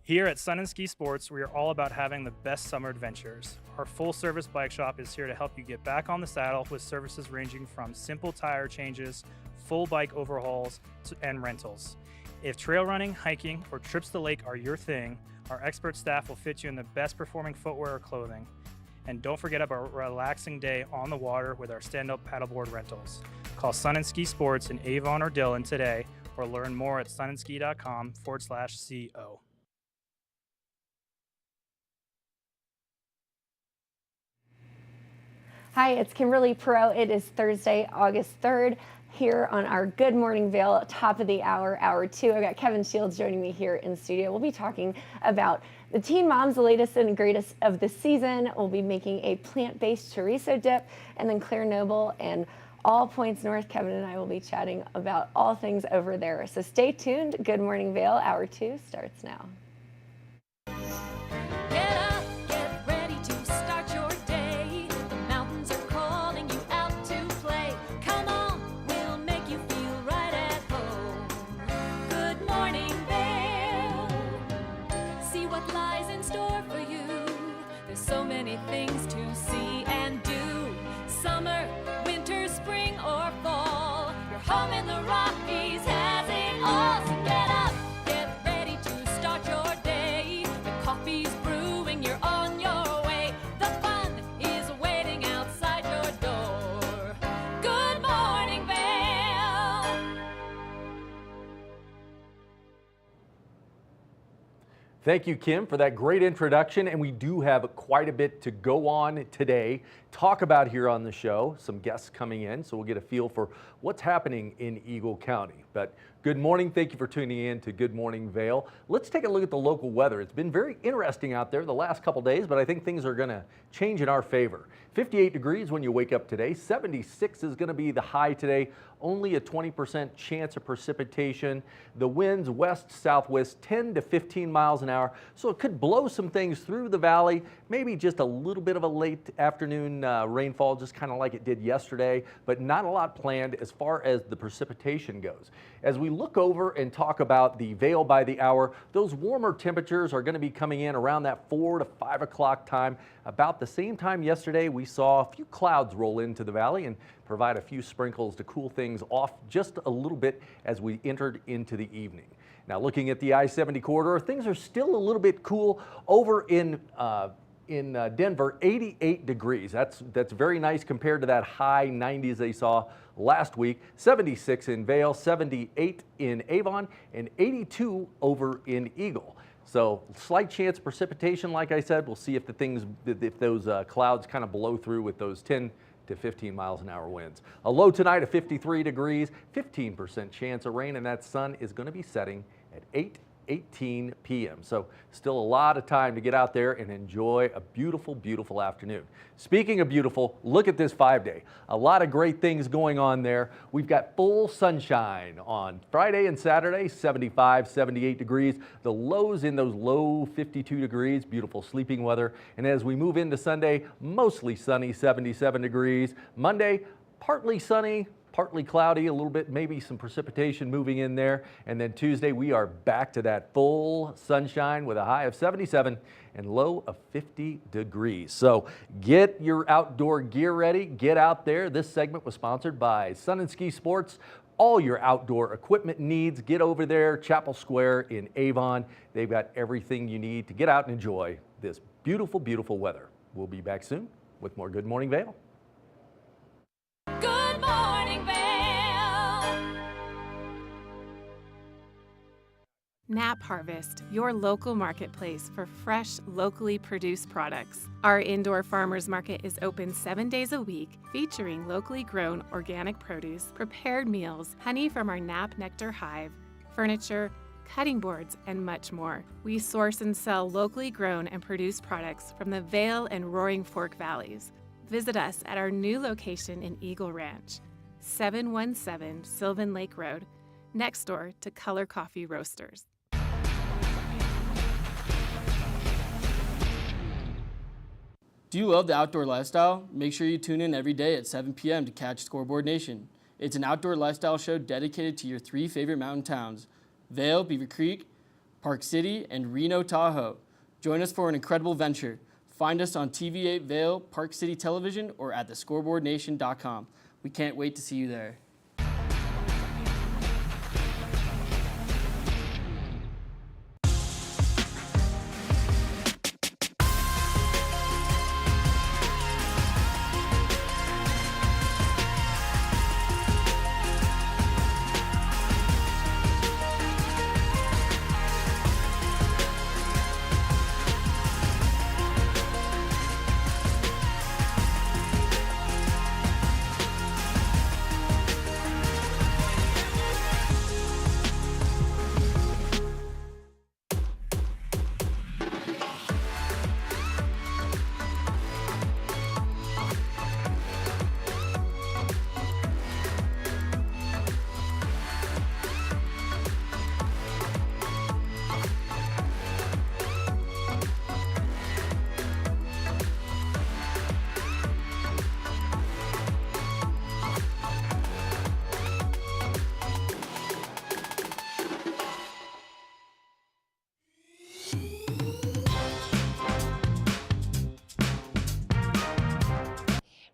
Here at Sun and Ski Sports, we are all about having the best summer adventures. Our full-service bike shop is here to help you get back on the saddle with services ranging from simple tire changes, full bike overhauls, and rentals. If trail running, hiking, or trips to the lake are your thing, our expert staff will fit you in the best performing footwear or clothing. And don't forget about a relaxing day on the water with our stand-up paddleboard rentals. Call Sun and Ski Sports in Avon or Dillon today, or learn more at sunandski.com/CO. Hi, it's Kimberly Perot. It is Thursday, August 3rd, here on our Good Morning Vail, top of the hour, hour 2. I've got Kevin Shields joining me here in studio. We'll be talking about the Teen Moms, the latest and greatest of the season. We'll be making a plant-based chorizo dip, and then Claire Noble and All Points North. Kevin and I will be chatting about all things over there. So stay tuned. Good Morning Vail, hour 2 starts now. Get up, get ready to start your day. The mountains are calling you out to play. Come on, we'll make you feel right at home. Good morning, Vail. See what lies in store for you. There's so many things to see and do. Summer, winter, spring, or fall. Your home in the Rockies has it all. So get up, get ready to start your day. The coffee's brewing, you're on your way. The fun is waiting outside your door. Good morning, Vail. Thank you, Kim, for that great introduction. And we do have quite a bit to go on today, talk about here on the show. Some guests coming in, so we'll get a feel for what's happening in Eagle County. But good morning. Thank you for tuning in to Good Morning Vail. Let's take a look at the local weather. It's been very interesting out there the last couple days, but I think things are going to change in our favor. 58 degrees when you wake up today. 76 is going to be the high today. Only a 20% chance of precipitation. The winds west-southwest 10 to 15 miles an hour, so it could blow some things through the valley. Maybe just a little bit of a late afternoon rainfall, just kind of like it did yesterday, but not a lot planned as far as the precipitation goes. As we look over and talk about the Vail by the hour, those warmer temperatures are going to be coming in around that 4 to 5 o'clock time. About the same time yesterday, we saw a few clouds roll into the valley and provide a few sprinkles to cool things off just a little bit as we entered into the evening. Now, looking at the I-70 corridor, things are still a little bit cool over in Denver, 88 degrees. That's very nice compared to that high 90s they saw last week. 76 in Vail, 78 in Avon, and 82 over in Eagle. So slight chance of precipitation, like I said. We'll see if those clouds kind of blow through with those 10 to 15 miles an hour winds. A low tonight of 53 degrees, 15% chance of rain, and that sun is going to be setting at 8 8:18 p.m. So still a lot of time to get out there and enjoy a beautiful, beautiful afternoon. Speaking of beautiful, look at this 5-day. A lot of great things going on there. We've got full sunshine on Friday and Saturday, 75, 78 degrees. The lows in those low 52 degrees, beautiful sleeping weather. And as we move into Sunday, mostly sunny, 77 degrees. Monday, partly sunny, partly cloudy, a little bit, maybe some precipitation moving in there. And then Tuesday, we are back to that full sunshine with a high of 77 and low of 50 degrees. So get your outdoor gear ready. Get out there. This segment was sponsored by Sun and Ski Sports. All your outdoor equipment needs, get over there, Chapel Square in Avon. They've got everything you need to get out and enjoy this beautiful, beautiful weather. We'll be back soon with more Good Morning Vail. Good morning, Vail. Nap Harvest, your local marketplace for fresh, locally produced products. Our indoor farmers market is open 7 days a week, featuring locally grown organic produce, prepared meals, honey from our Nap Nectar hive, furniture, cutting boards, and much more. We source and sell locally grown and produced products from the Vail and Roaring Fork Valleys. Visit us at our new location in Eagle Ranch, 717 Sylvan Lake Road, next door to Color Coffee Roasters. Do you love the outdoor lifestyle? Make sure you tune in every day at 7 p.m. to catch Scoreboard Nation. It's an outdoor lifestyle show dedicated to your 3 favorite mountain towns, Vail, Beaver Creek, Park City, and Reno, Tahoe. Join us for an incredible venture. Find us on TV8 Vail, Park City Television, or at thescoreboardnation.com. We can't wait to see you there.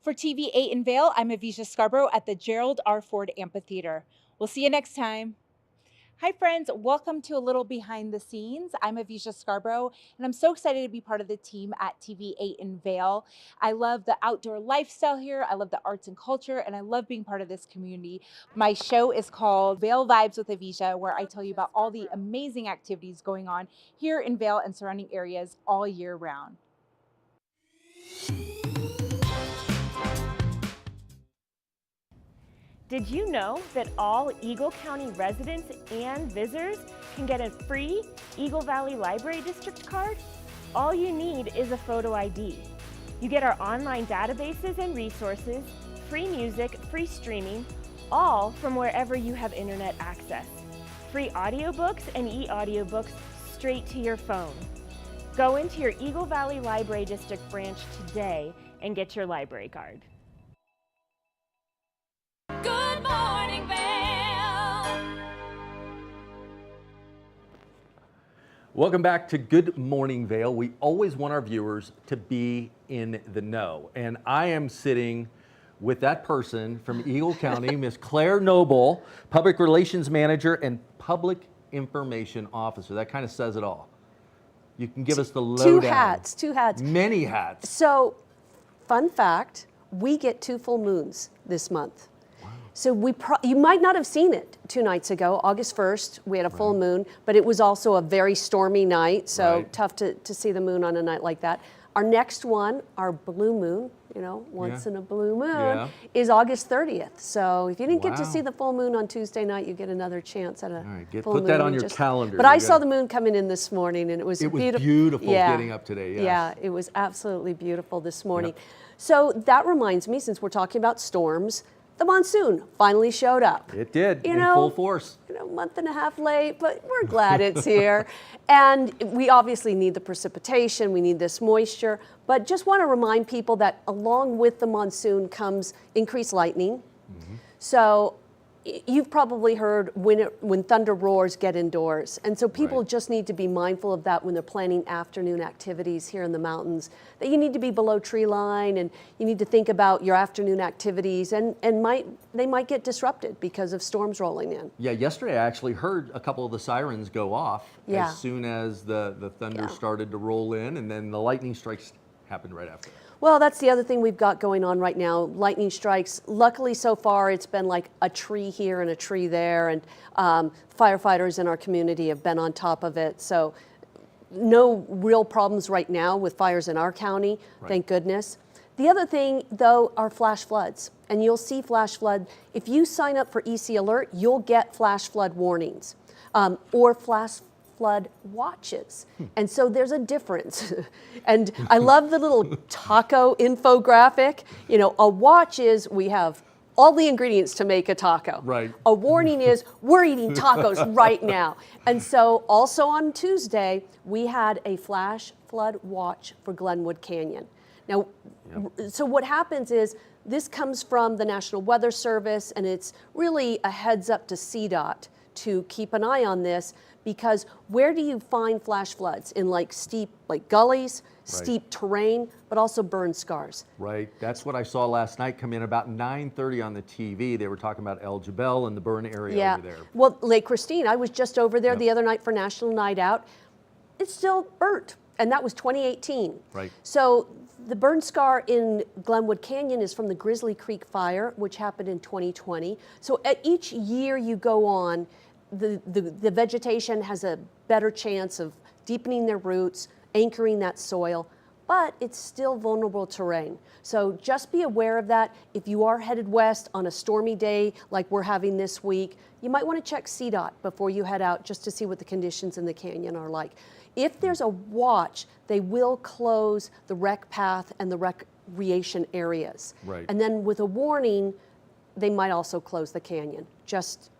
For TV8 in Vail, I'm Avisha Scarborough at the Gerald R. Ford Amphitheater. We'll see you next time. Hi friends, welcome to a little behind the scenes. I'm Avisha Scarborough, and I'm so excited to be part of the team at TV8 in Vail. I love the outdoor lifestyle here, I love the arts and culture, and I love being part of this community. My show is called Vail Vibes with Avisha, where I tell you about all the amazing activities going on here in Vail and surrounding areas all year round. Did you know that all Eagle County residents and visitors can get a free Eagle Valley Library District card? All you need is a photo ID. You get our online databases and resources, free music, free streaming, all from wherever you have internet access. Free audiobooks and e-audiobooks straight to your phone. Go into your Eagle Valley Library District branch today and get your library card. Good morning, Vail. Welcome back to Good Morning Vail. We always want our viewers to be in the know. And I am sitting with that person from Eagle County, Miss Claire Noble, Public Relations Manager and Public Information Officer. That kind of says it all. You can give us the lowdown. Two hats. Many hats. So, fun fact, we get 2 full moons this month. So you might not have seen it 2 nights ago, August 1st, we had a full moon, but it was also a very stormy night, so tough to see the moon on a night like that. Our next one, our blue moon, once in a blue moon, is August 30th. So if you didn't get to see the full moon on Tuesday night, you get another chance at a full moon. Put that on your calendar. But I saw the moon coming in this morning, and it was beautiful getting up today. Yes. Yeah, it was absolutely beautiful this morning. So that reminds me, since we're talking about storms, the monsoon finally showed up. It did, in full force. A month and a half late, but we're glad it's here. And we obviously need the precipitation, we need this moisture, but just want to remind people that along with the monsoon comes increased lightning. So you've probably heard when thunder roars, get indoors. And so people just need to be mindful of that when they're planning afternoon activities here in the mountains, that you need to be below tree line and you need to think about your afternoon activities and they might get disrupted because of storms rolling in. Yeah, yesterday I actually heard a couple of the sirens go off as soon as the thunder started to roll in, and then the lightning strikes happened right after that. Well, that's the other thing we've got going on right now, lightning strikes. Luckily, so far, it's been like a tree here and a tree there, and firefighters in our community have been on top of it. So no real problems right now with fires in our county, thank goodness. The other thing, though, are flash floods, and you'll see flash flood. If you sign up for EC Alert, you'll get flash flood warnings or flash flood watches. And so there's a difference. And I love the little taco infographic. A watch is we have all the ingredients to make a taco. Right. A warning is we're eating tacos right now. And so also on Tuesday, we had a flash flood watch for Glenwood Canyon. Now, so what happens is this comes from the National Weather Service, and it's really a heads up to CDOT to keep an eye on this, because where do you find flash floods? In steep gullies, steep terrain, but also burn scars. Right, that's what I saw last night come in about 9:30 on the TV. They were talking about El Jebel and the burn area over there. Well, Lake Christine, I was just over there the other night for National Night Out. It's still burnt, and that was 2018. Right. So the burn scar in Glenwood Canyon is from the Grizzly Creek fire, which happened in 2020. So at each year you go on, the vegetation has a better chance of deepening their roots, anchoring that soil, but it's still vulnerable terrain. So just be aware of that. If you are headed west on a stormy day like we're having this week, you might want to check CDOT before you head out just to see what the conditions in the canyon are like. If there's a watch, they will close the rec path and the recreation areas. Right. And then with a warning, they might also close the canyon, just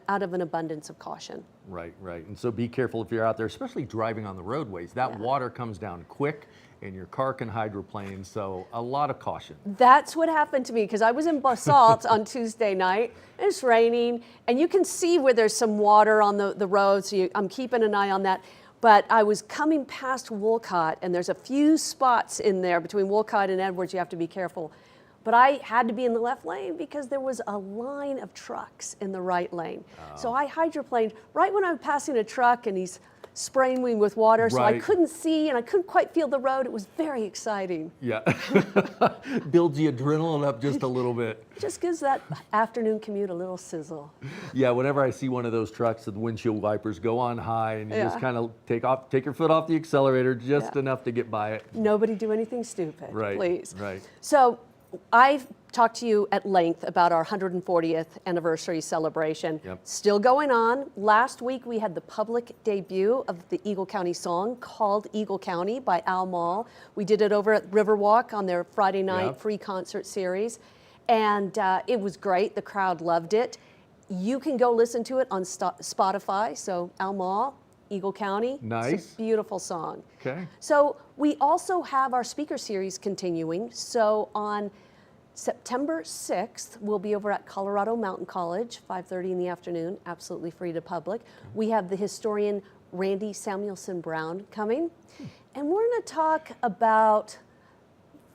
out of an abundance of caution. Right. And so be careful if you're out there, especially driving on the roadways. That water comes down quick and your car can hydroplane, so a lot of caution. That's what happened to me, because I was in Basalt on Tuesday night, and it's raining, and you can see where there's some water on the road, so I'm keeping an eye on that. But I was coming past Wolcott, and there's a few spots in there between Wolcott and Edwards you have to be careful. But I had to be in the left lane because there was a line of trucks in the right lane. So I hydroplaned right when I was passing a truck, and he's spraying me with water, so I couldn't see and I couldn't quite feel the road. It was very exciting. Yeah, builds the adrenaline up just a little bit. Just gives that afternoon commute a little sizzle. Yeah, whenever I see one of those trucks, the windshield wipers go on high, and you just kind of take your foot off the accelerator just enough to get by it. Nobody do anything stupid, please. Right. So I've talked to you at length about our 140th anniversary celebration. Still going on. Last week we had the public debut of the Eagle County song called Eagle County by Al Mall. We did it over at Riverwalk on their Friday night free concert series. And it was great. The crowd loved it. You can go listen to it on Spotify. So Al Mall, Eagle County. Nice. It's a beautiful song. Okay. So we also have our speaker series continuing. So on September 6th, we'll be over at Colorado Mountain College, 5:30 in the afternoon, absolutely free to public. We have the historian Randy Samuelson Brown coming, and we're going to talk about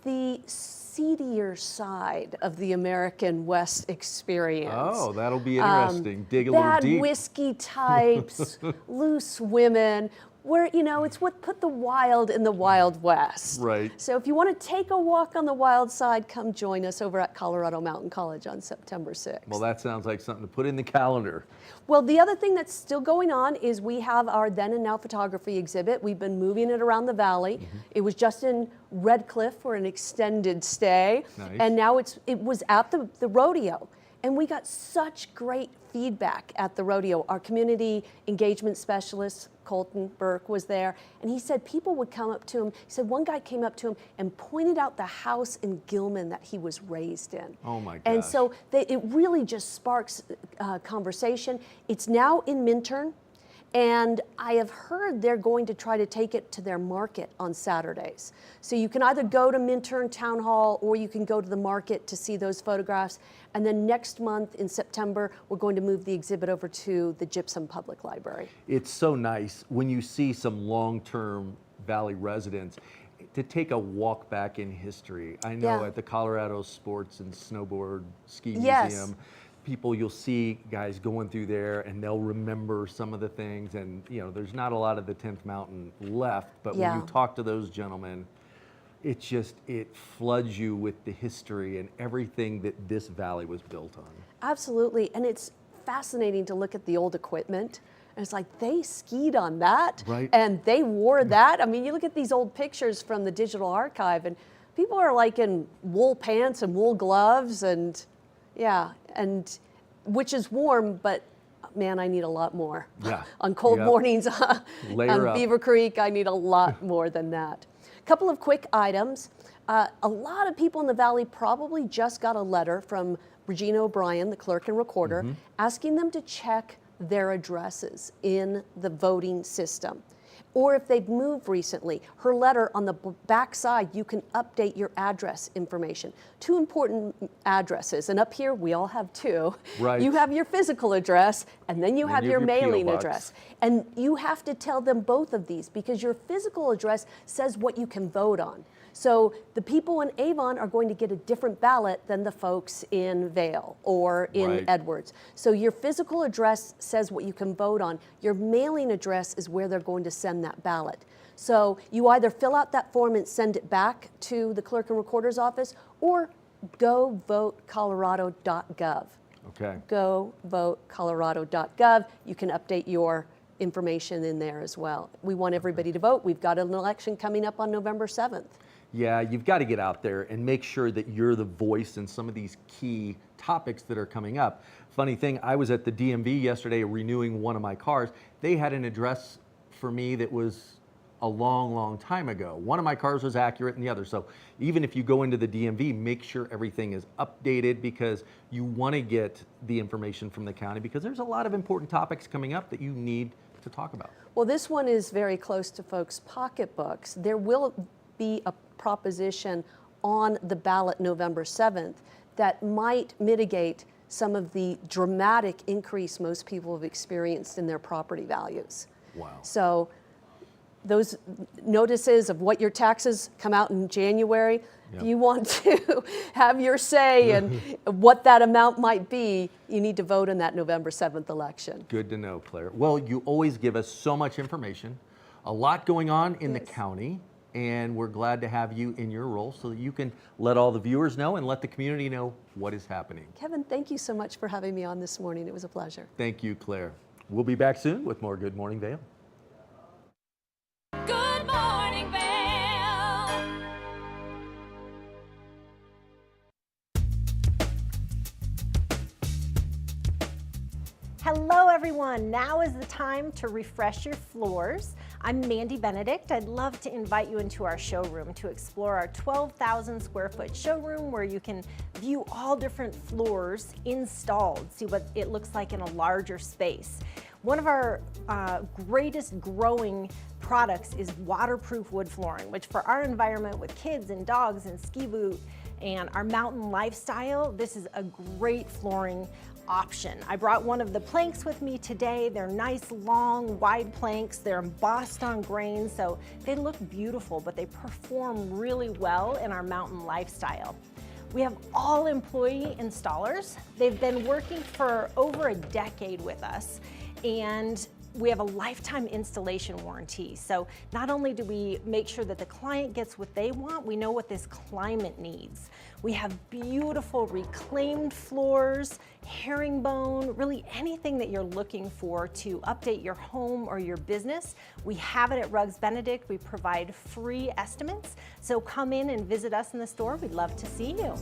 the seedier side of the American West experience. Oh, that'll be interesting. Dig a little bad deep. whiskey types, loose women. where, you know, it's what put the wild in the Wild West. Right. So if you want to take a walk on the wild side, come join us over at Colorado Mountain College on September 6th. Well, that sounds like something to put in the calendar. Well, the other thing that's still going on is we have our Then and Now photography exhibit. We've been moving it around the valley. It was just in Red Cliff for an extended stay. Nice. And now it was at the rodeo. And we got such great feedback at the rodeo. Our community engagement specialist, Colton Burke, was there, and he said people would come up to him. He said one guy came up to him and pointed out the house in Gilman that he was raised in. Oh my gosh. And so it really just sparks conversation. It's now in Minturn, and I have heard they're going to try to take it to their market on Saturdays. So you can either go to Minturn Town Hall or you can go to the market to see those photographs. And then next month in September, we're going to move the exhibit over to the Gypsum Public Library. It's so nice when you see some long-term Valley residents to take a walk back in history. I know at the Colorado Sports and Snowboard Ski Museum, people, you'll see guys going through there and they'll remember some of the things, and you know, there's not a lot of the 10th Mountain left, but when you talk to those gentlemen, it floods you with the history and everything that this valley was built on. Absolutely, and it's fascinating to look at the old equipment. And it's like they skied on that, and they wore that. I mean, you look at these old pictures from the digital archive, and people are like in wool pants and wool gloves, and and which is warm, but man, I need a lot more. Yeah. On cold mornings on up. Beaver Creek, I need a lot more than that. A couple of quick items. A lot of people in the Valley probably just got a letter from Regina O'Brien, the clerk and recorder, asking them to check their addresses in the voting system. Or if they've moved recently, her letter on the back side, you can update your address information. Two important addresses, and up here we all have two. Right. You have your physical address, and then you have your P.O. mailing box. address. And you have to tell them both of these because your physical address says what you can vote on. So the people in Avon are going to get a different ballot than the folks in Vail or in Edwards. So your physical address says what you can vote on. Your mailing address is where they're going to send that ballot. So you either fill out that form and send it back to the clerk and recorder's office, or go vote Colorado.gov. Okay. Go vote Colorado.gov. You can update your information in there as well. We want everybody to vote. We've got an election coming up on November 7th. Yeah, you've got to get out there and make sure that you're the voice in some of these key topics that are coming up. Funny thing, I was at the DMV yesterday renewing one of my cars. They had an address for me that was a long, long time ago. One of my cars was accurate than the other. So even if you go into the DMV, make sure everything is updated, because you want to get the information from the county, because there's a lot of important topics coming up that you need to talk about. Well, this one is very close to folks' pocketbooks. There will be a proposition on the ballot November 7th that might mitigate some of the dramatic increase most people have experienced in their property values. Wow. So those notices of what your taxes come out in January, if you want to have your say in what that amount might be, you need to vote in that November 7th election. Good to know, Claire. Well, you always give us so much information, a lot going on in the county, and we're glad to have you in your role so that you can let all the viewers know and let the community know what is happening. Kevin, thank you so much for having me on this morning. It was a pleasure. Thank you, Claire. We'll be back soon with more Good Morning Vail. Good morning, Vail. Hello everyone, now is the time to refresh your floors. I'm Mandy Benedict. I'd love to invite you into our showroom to explore our 12,000 square foot showroom where you can view all different floors installed, see what it looks like in a larger space. One of our greatest growing products is waterproof wood flooring, which for our environment with kids and dogs and ski boot and our mountain lifestyle, this is a great flooring option. I brought one of the planks with me today. They're nice, long, wide planks. They're embossed on grain, so they look beautiful, but they perform really well in our mountain lifestyle. We have all employee installers. They've been working for over a decade with us, and we have a lifetime installation warranty. So not only do we make sure that the client gets what they want, we know what this climate needs. We have beautiful reclaimed floors, herringbone, really anything that you're looking for to update your home or your business. We have it at Rugs Benedict. We provide free estimates. So come in and visit us in the store. We'd love to see you.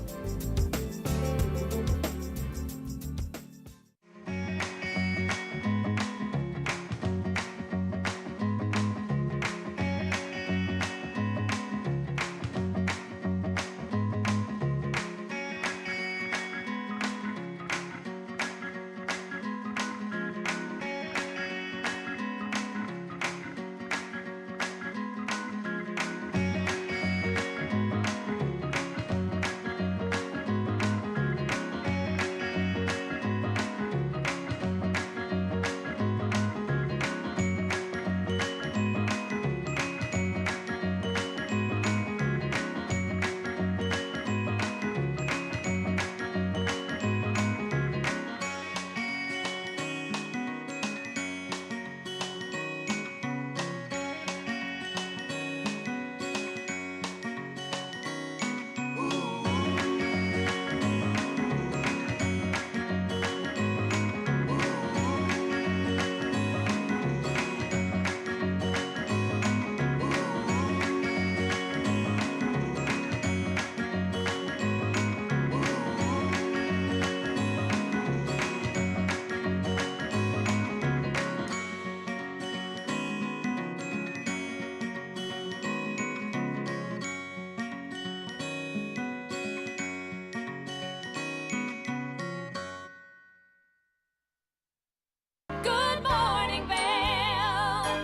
Good morning, Vail.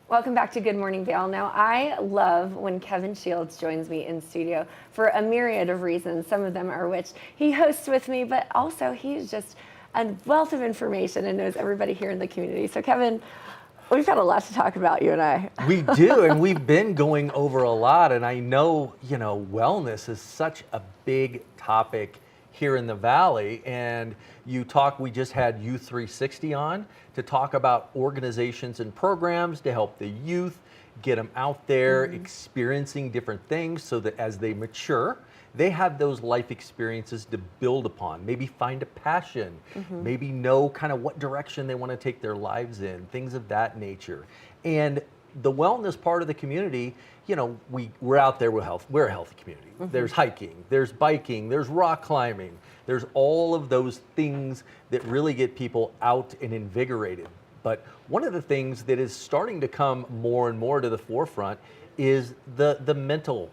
Welcome back to Good Morning Vail. Now, I love when Kevin Shields joins me in studio for a myriad of reasons. Some of them are which he hosts with me, but also he's just a wealth of information and knows everybody here in the community. So, Kevin, we've got a lot to talk about, you and I. We do, and we've been going over a lot, and I know, wellness is such a big topic here in the Valley, and we just had Youth 360 on to talk about organizations and programs to help the youth get them out there experiencing different things so that as they mature, they have those life experiences to build upon, maybe find a passion, maybe know kind of what direction they want to take their lives in, things of that nature. And the wellness part of the community, we're out there with health. We're a healthy community. There's hiking, there's biking, there's rock climbing, there's all of those things that really get people out and invigorated. But one of the things that is starting to come more and more to the forefront is the mental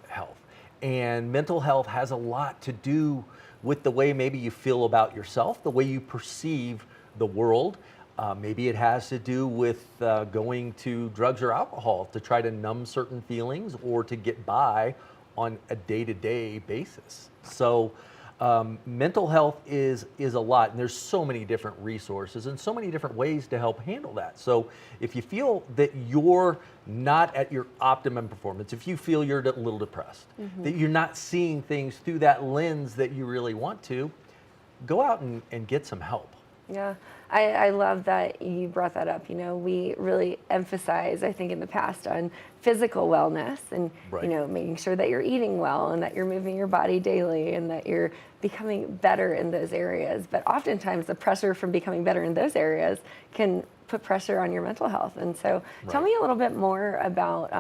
health. And mental health has a lot to do with the way maybe you feel about yourself, the way you perceive the world. Maybe it has to do with going to drugs or alcohol to try to numb certain feelings or to get by on a day-to-day basis. So mental health is a lot, and there's so many different resources and so many different ways to help handle that. So if you feel that you're not at your optimum performance, if you feel you're a little depressed, that you're not seeing things through that lens that you really want to, go out and get some help. Yeah, I love that you brought that up. We really emphasize, I think, in the past on physical wellness and, making sure that you're eating well and that you're moving your body daily and that you're becoming better in those areas. But oftentimes the pressure from becoming better in those areas can put pressure on your mental health. And so tell me a little bit more about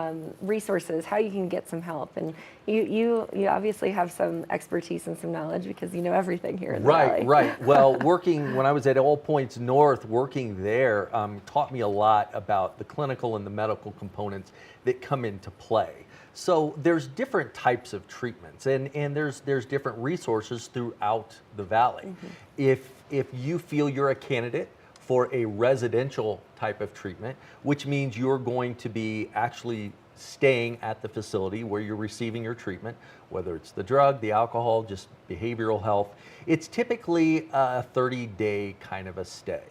resources, how you can get some help. And you obviously have some expertise and some knowledge because you know everything here in the Valley. Right. Well, when I was at All Points North, working there taught me a lot about the clinical and the medical components that come into play. So there's different types of treatments and there's different resources throughout the Valley. If you feel you're a candidate for a residential type of treatment, which means you're going to be actually staying at the facility where you're receiving your treatment, whether it's the drug, the alcohol, just behavioral health. It's typically a 30-day kind of a stay.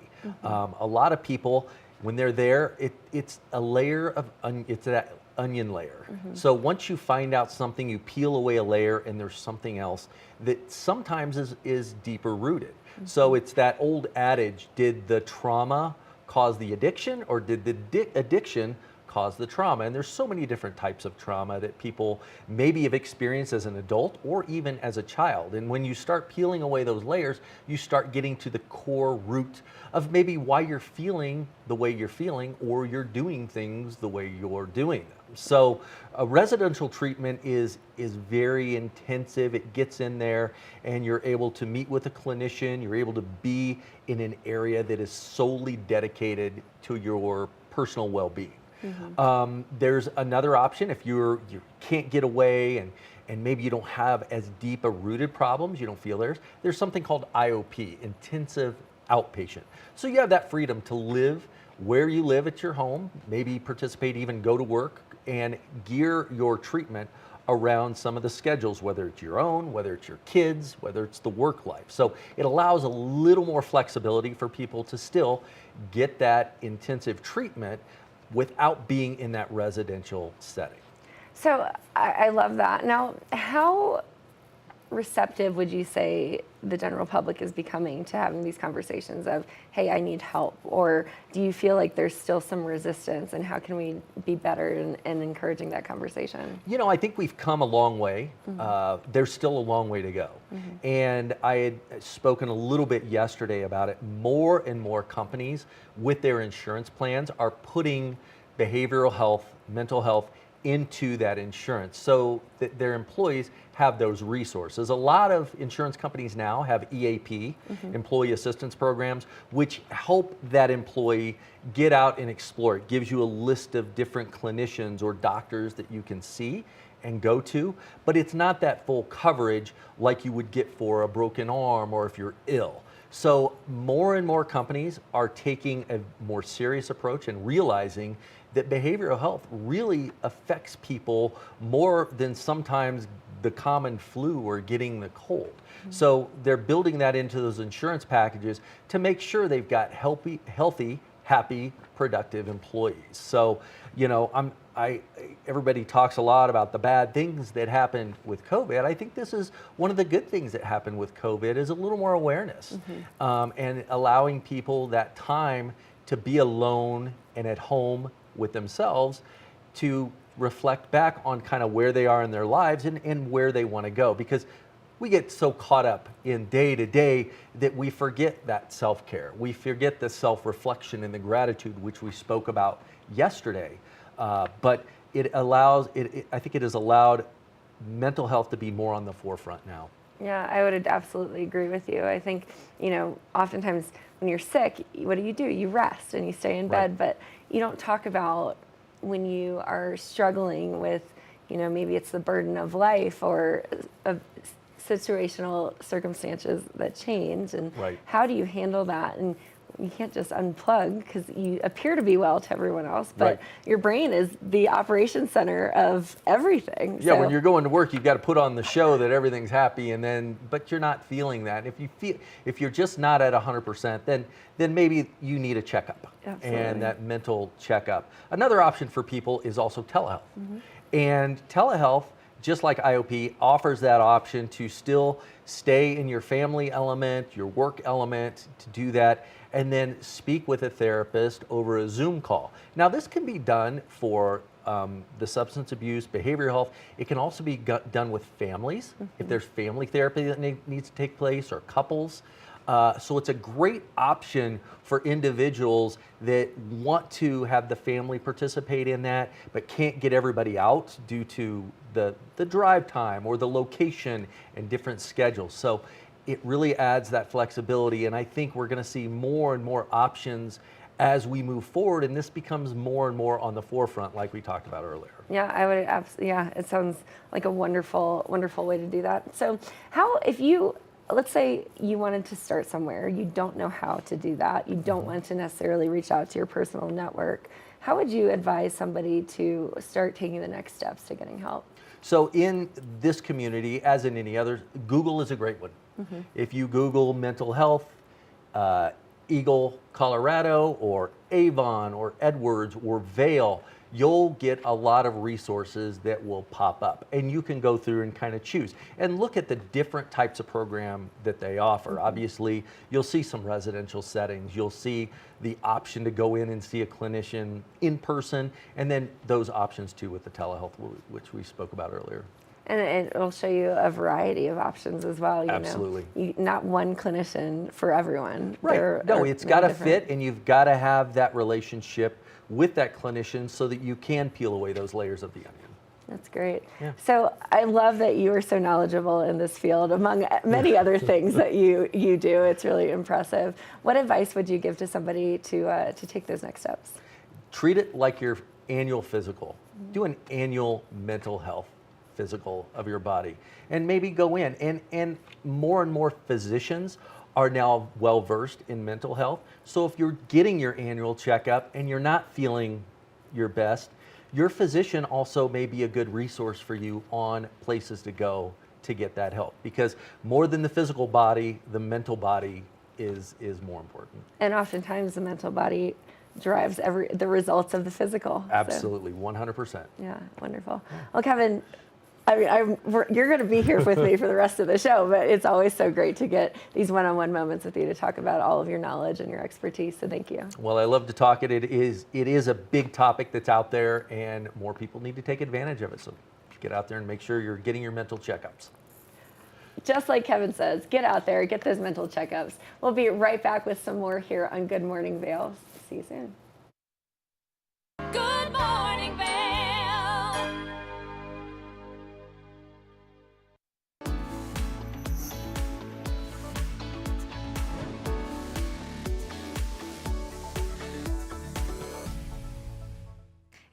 A lot of people, when they're there, it's a layer of, it's that onion layer. So once you find out something, you peel away a layer and there's something else that sometimes is deeper rooted. So it's that old adage, did the trauma cause the addiction, or did the addiction cause the trauma? And there's so many different types of trauma that people maybe have experienced as an adult or even as a child. And when you start peeling away those layers, you start getting to the core root of maybe why you're feeling the way you're feeling, or you're doing things the way you're doing them. So a residential treatment is very intensive. It gets in there and you're able to meet with a clinician. You're able to be in an area that is solely dedicated to your personal well-being. There's another option if you can't get away and maybe you don't have as deep a rooted problems, you don't feel there's something called IOP, intensive outpatient. So you have that freedom to live where you live at your home, maybe participate, even go to work, and gear your treatment around some of the schedules, whether it's your own, whether it's your kids, whether it's the work life. So it allows a little more flexibility for people to still get that intensive treatment without being in that residential setting. So I love that. Now, how receptive would you say the general public is becoming to having these conversations of, hey, I need help? Or do you feel like there's still some resistance, and how can we be better in encouraging that conversation? You know, I think we've come a long way. There's still a long way to go. And I had spoken a little bit yesterday about it. More and more companies with their insurance plans are putting behavioral health, mental health into that insurance so that their employees have those resources. A lot of insurance companies now have EAP, employee assistance programs, which help that employee get out and explore. It gives you a list of different clinicians or doctors that you can see and go to, but it's not that full coverage like you would get for a broken arm or if you're ill. So more and more companies are taking a more serious approach and realizing that behavioral health really affects people more than sometimes the common flu or getting the cold. So they're building that into those insurance packages to make sure they've got healthy, happy, productive employees. So, you know, everybody talks a lot about the bad things that happened with COVID. I think this is one of the good things that happened with COVID, is a little more awareness and allowing people that time to be alone and at home with themselves to reflect back on kind of where they are in their lives and where they want to go. Because we get so caught up in day to day that we forget that self-care. We forget the self-reflection and the gratitude, which we spoke about yesterday. But it allows, I think it has allowed mental health to be more on the forefront now. Yeah, I would absolutely agree with you. I think, you know, oftentimes when you're sick, what do? You rest and you stay in bed, but you don't talk about when you are struggling with, you know, maybe it's the burden of life or of situational circumstances that change, and how do you handle that? And you can't just unplug because you appear to be well to everyone else, but your brain is the operation center of everything. Yeah, so when you're going to work, you've got to put on the show that everything's happy, and but you're not feeling that. If you're just not at 100%, then maybe you need a checkup. Absolutely. And that mental checkup. Another option for people is also telehealth. And telehealth, just like IOP, offers that option to still stay in your family element, your work element, to do that, and then speak with a therapist over a Zoom call. Now, this can be done for the substance abuse, behavioral health. It can also be done with families, if there's family therapy that needs to take place, or couples. So it's a great option for individuals that want to have the family participate in that, but can't get everybody out due to the drive time or the location and different schedules. So it really adds that flexibility, and I think we're going to see more and more options as we move forward, and this becomes more and more on the forefront, like we talked about earlier. Yeah, I would absolutely. Yeah, it sounds like a wonderful, wonderful way to do that. So, how, if you, let's say you wanted to start somewhere, you don't know how to do that, you don't want to necessarily reach out to your personal network, how would you advise somebody to start taking the next steps to getting help? So in this community, as in any other, Google is a great one. If you Google mental health, Eagle, Colorado, or Avon, or Edwards, or Vail, you'll get a lot of resources that will pop up, and you can go through and kind of choose and look at the different types of program that they offer. Obviously, you'll see some residential settings, you'll see the option to go in and see a clinician in person, and then those options too with the telehealth, which we spoke about earlier. And it'll show you a variety of options as well. Absolutely. Not one clinician for everyone. Right. No, it's got to fit, and you've got to have that relationship with that clinician so that you can peel away those layers of the onion. That's great. Yeah. So I love that you are so knowledgeable in this field, among many other things that you do. It's really impressive. What advice would you give to somebody to take those next steps? Treat it like your annual physical. Do an annual mental health physical of your body, and maybe go in, and more physicians are now well versed in mental health. So if you're getting your annual checkup and you're not feeling your best, your physician also may be a good resource for you on places to go to get that help, because more than the physical body, the mental body is more important. And oftentimes the mental body drives the results of the physical. Absolutely, 100%. Yeah, wonderful. Well, Kevin, you're going to be here with me for the rest of the show, but it's always so great to get these one-on-one moments with you to talk about all of your knowledge and your expertise, so thank you. Well, I love to talk it. It is a big topic that's out there, and more people need to take advantage of it. So get out there and make sure you're getting your mental checkups. Just like Kevin says, get out there, get those mental checkups. We'll be right back with some more here on Good Morning Vail. See you soon. Good morning, Vail.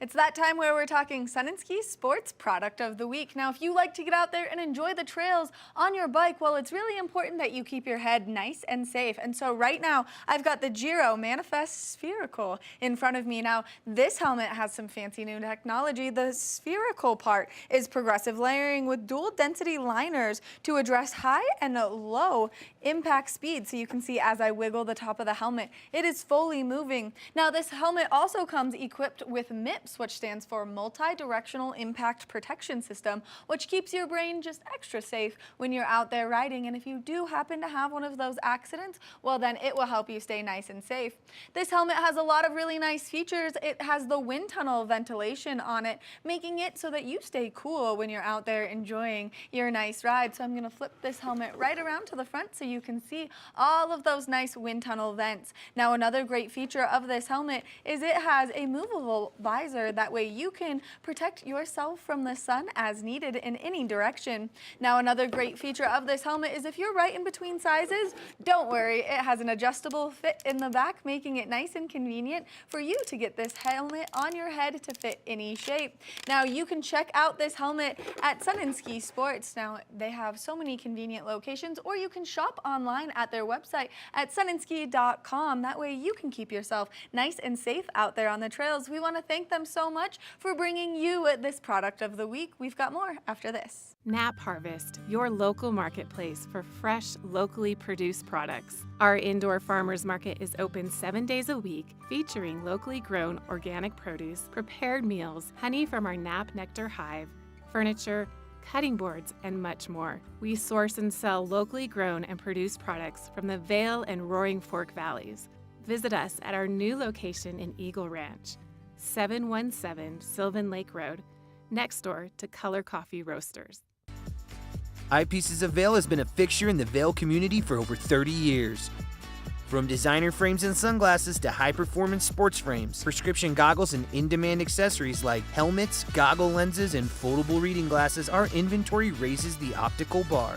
It's that time where we're talking Sun and Ski Sports Product of the Week. Now, if you like to get out there and enjoy the trails on your bike, well, it's really important that you keep your head nice and safe. And so right now, I've got the Giro Manifest Spherical in front of me. Now, this helmet has some fancy new technology. The spherical part is progressive layering with dual density liners to address high and low impact speed. So you can see as I wiggle the top of the helmet, it is fully moving. Now, this helmet also comes equipped with MIPS, which stands for Multi-Directional Impact Protection System, which keeps your brain just extra safe when you're out there riding. And if you do happen to have one of those accidents, well, then it will help you stay nice and safe. This helmet has a lot of really nice features. It has the wind tunnel ventilation on it, making it so that you stay cool when you're out there enjoying your nice ride. So I'm going to flip this helmet right around to the front so you can see all of those nice wind tunnel vents. Now, another great feature of this helmet is it has a movable visor. That way you can protect yourself from the sun as needed in any direction. Now, another great feature of this helmet is if you're right in between sizes, don't worry, it has an adjustable fit in the back, making it nice and convenient for you to get this helmet on your head to fit any shape. Now, you can check out this helmet at Sun and Ski Sports. Now, they have so many convenient locations, or you can shop online at their website at sunandski.com. That way you can keep yourself nice and safe out there on the trails. We want to thank them so much for bringing you this product of the week. We've got more after this. Nap Harvest, your local marketplace for fresh, locally produced products. Our indoor farmers market is open 7 days a week, featuring locally grown organic produce, prepared meals, honey from our Nap Nectar hive, furniture, cutting boards, and much more. We source and sell locally grown and produced products from the Vail and Roaring Fork valleys. Visit us at our new location in Eagle Ranch, 717 Sylvan Lake Road, next door to Color Coffee Roasters. Eyepieces of Vail has been a fixture in the Vail community for over 30 years. From designer frames and sunglasses to high-performance sports frames, prescription goggles, and in-demand accessories like helmets, goggle lenses, and foldable reading glasses, our inventory raises the optical bar.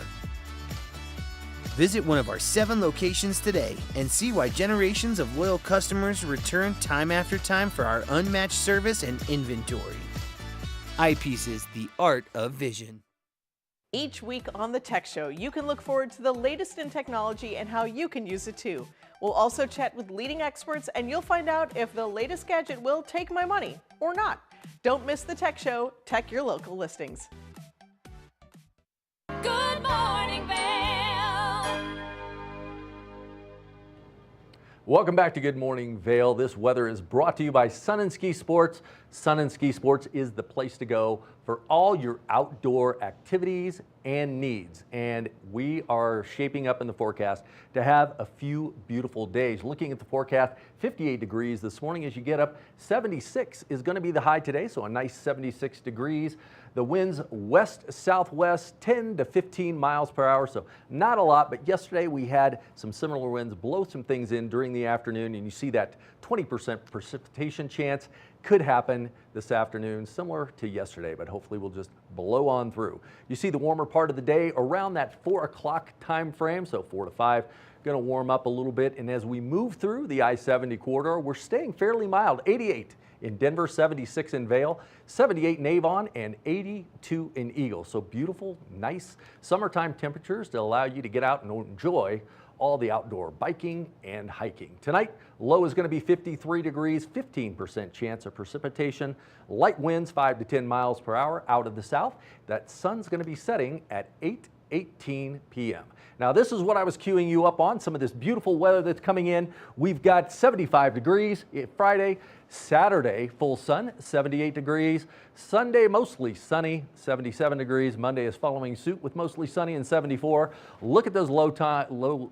Visit one of our 7 locations today and see why generations of loyal customers return time after time for our unmatched service and inventory. Eyepieces, the art of vision. Each week on the Tech Show, you can look forward to the latest in technology and how you can use it too. We'll also chat with leading experts, and you'll find out if the latest gadget will take my money or not. Don't miss the Tech Show. Tech your local listings. Good morning, Vail. Welcome back to Good Morning Vail. This weather is brought to you by Sun and Ski Sports. Sun and Ski Sports is the place to go for all your outdoor activities and needs. And we are shaping up in the forecast to have a few beautiful days. Looking at the forecast, 58 degrees this morning. As you get up, 76 is going to be the high today, so a nice 76 degrees. The winds west-southwest, 10 to 15 miles per hour, so not a lot, but yesterday we had some similar winds blow some things in during the afternoon, and you see that 20% precipitation chance could happen this afternoon, similar to yesterday, but hopefully we'll just blow on through. You see the warmer part of the day around that 4 o'clock time frame, so 4 to 5. Going to warm up a little bit, and as we move through the I-70 corridor, we're staying fairly mild. 88 in Denver, 76 in Vail, 78 in Avon, and 82 in Eagle. So beautiful, nice summertime temperatures to allow you to get out and enjoy all the outdoor biking and hiking. Tonight, low is going to be 53 degrees, 15% chance of precipitation, light winds 5 to 10 miles per hour out of the south. That sun's going to be setting at 8:18 p.m. Now, this is what I was queuing you up on, some of this beautiful weather that's coming in. We've got 75 degrees Friday, Saturday, full sun, 78 degrees. Sunday, mostly sunny, 77 degrees. Monday is following suit with mostly sunny and 74. Look at those low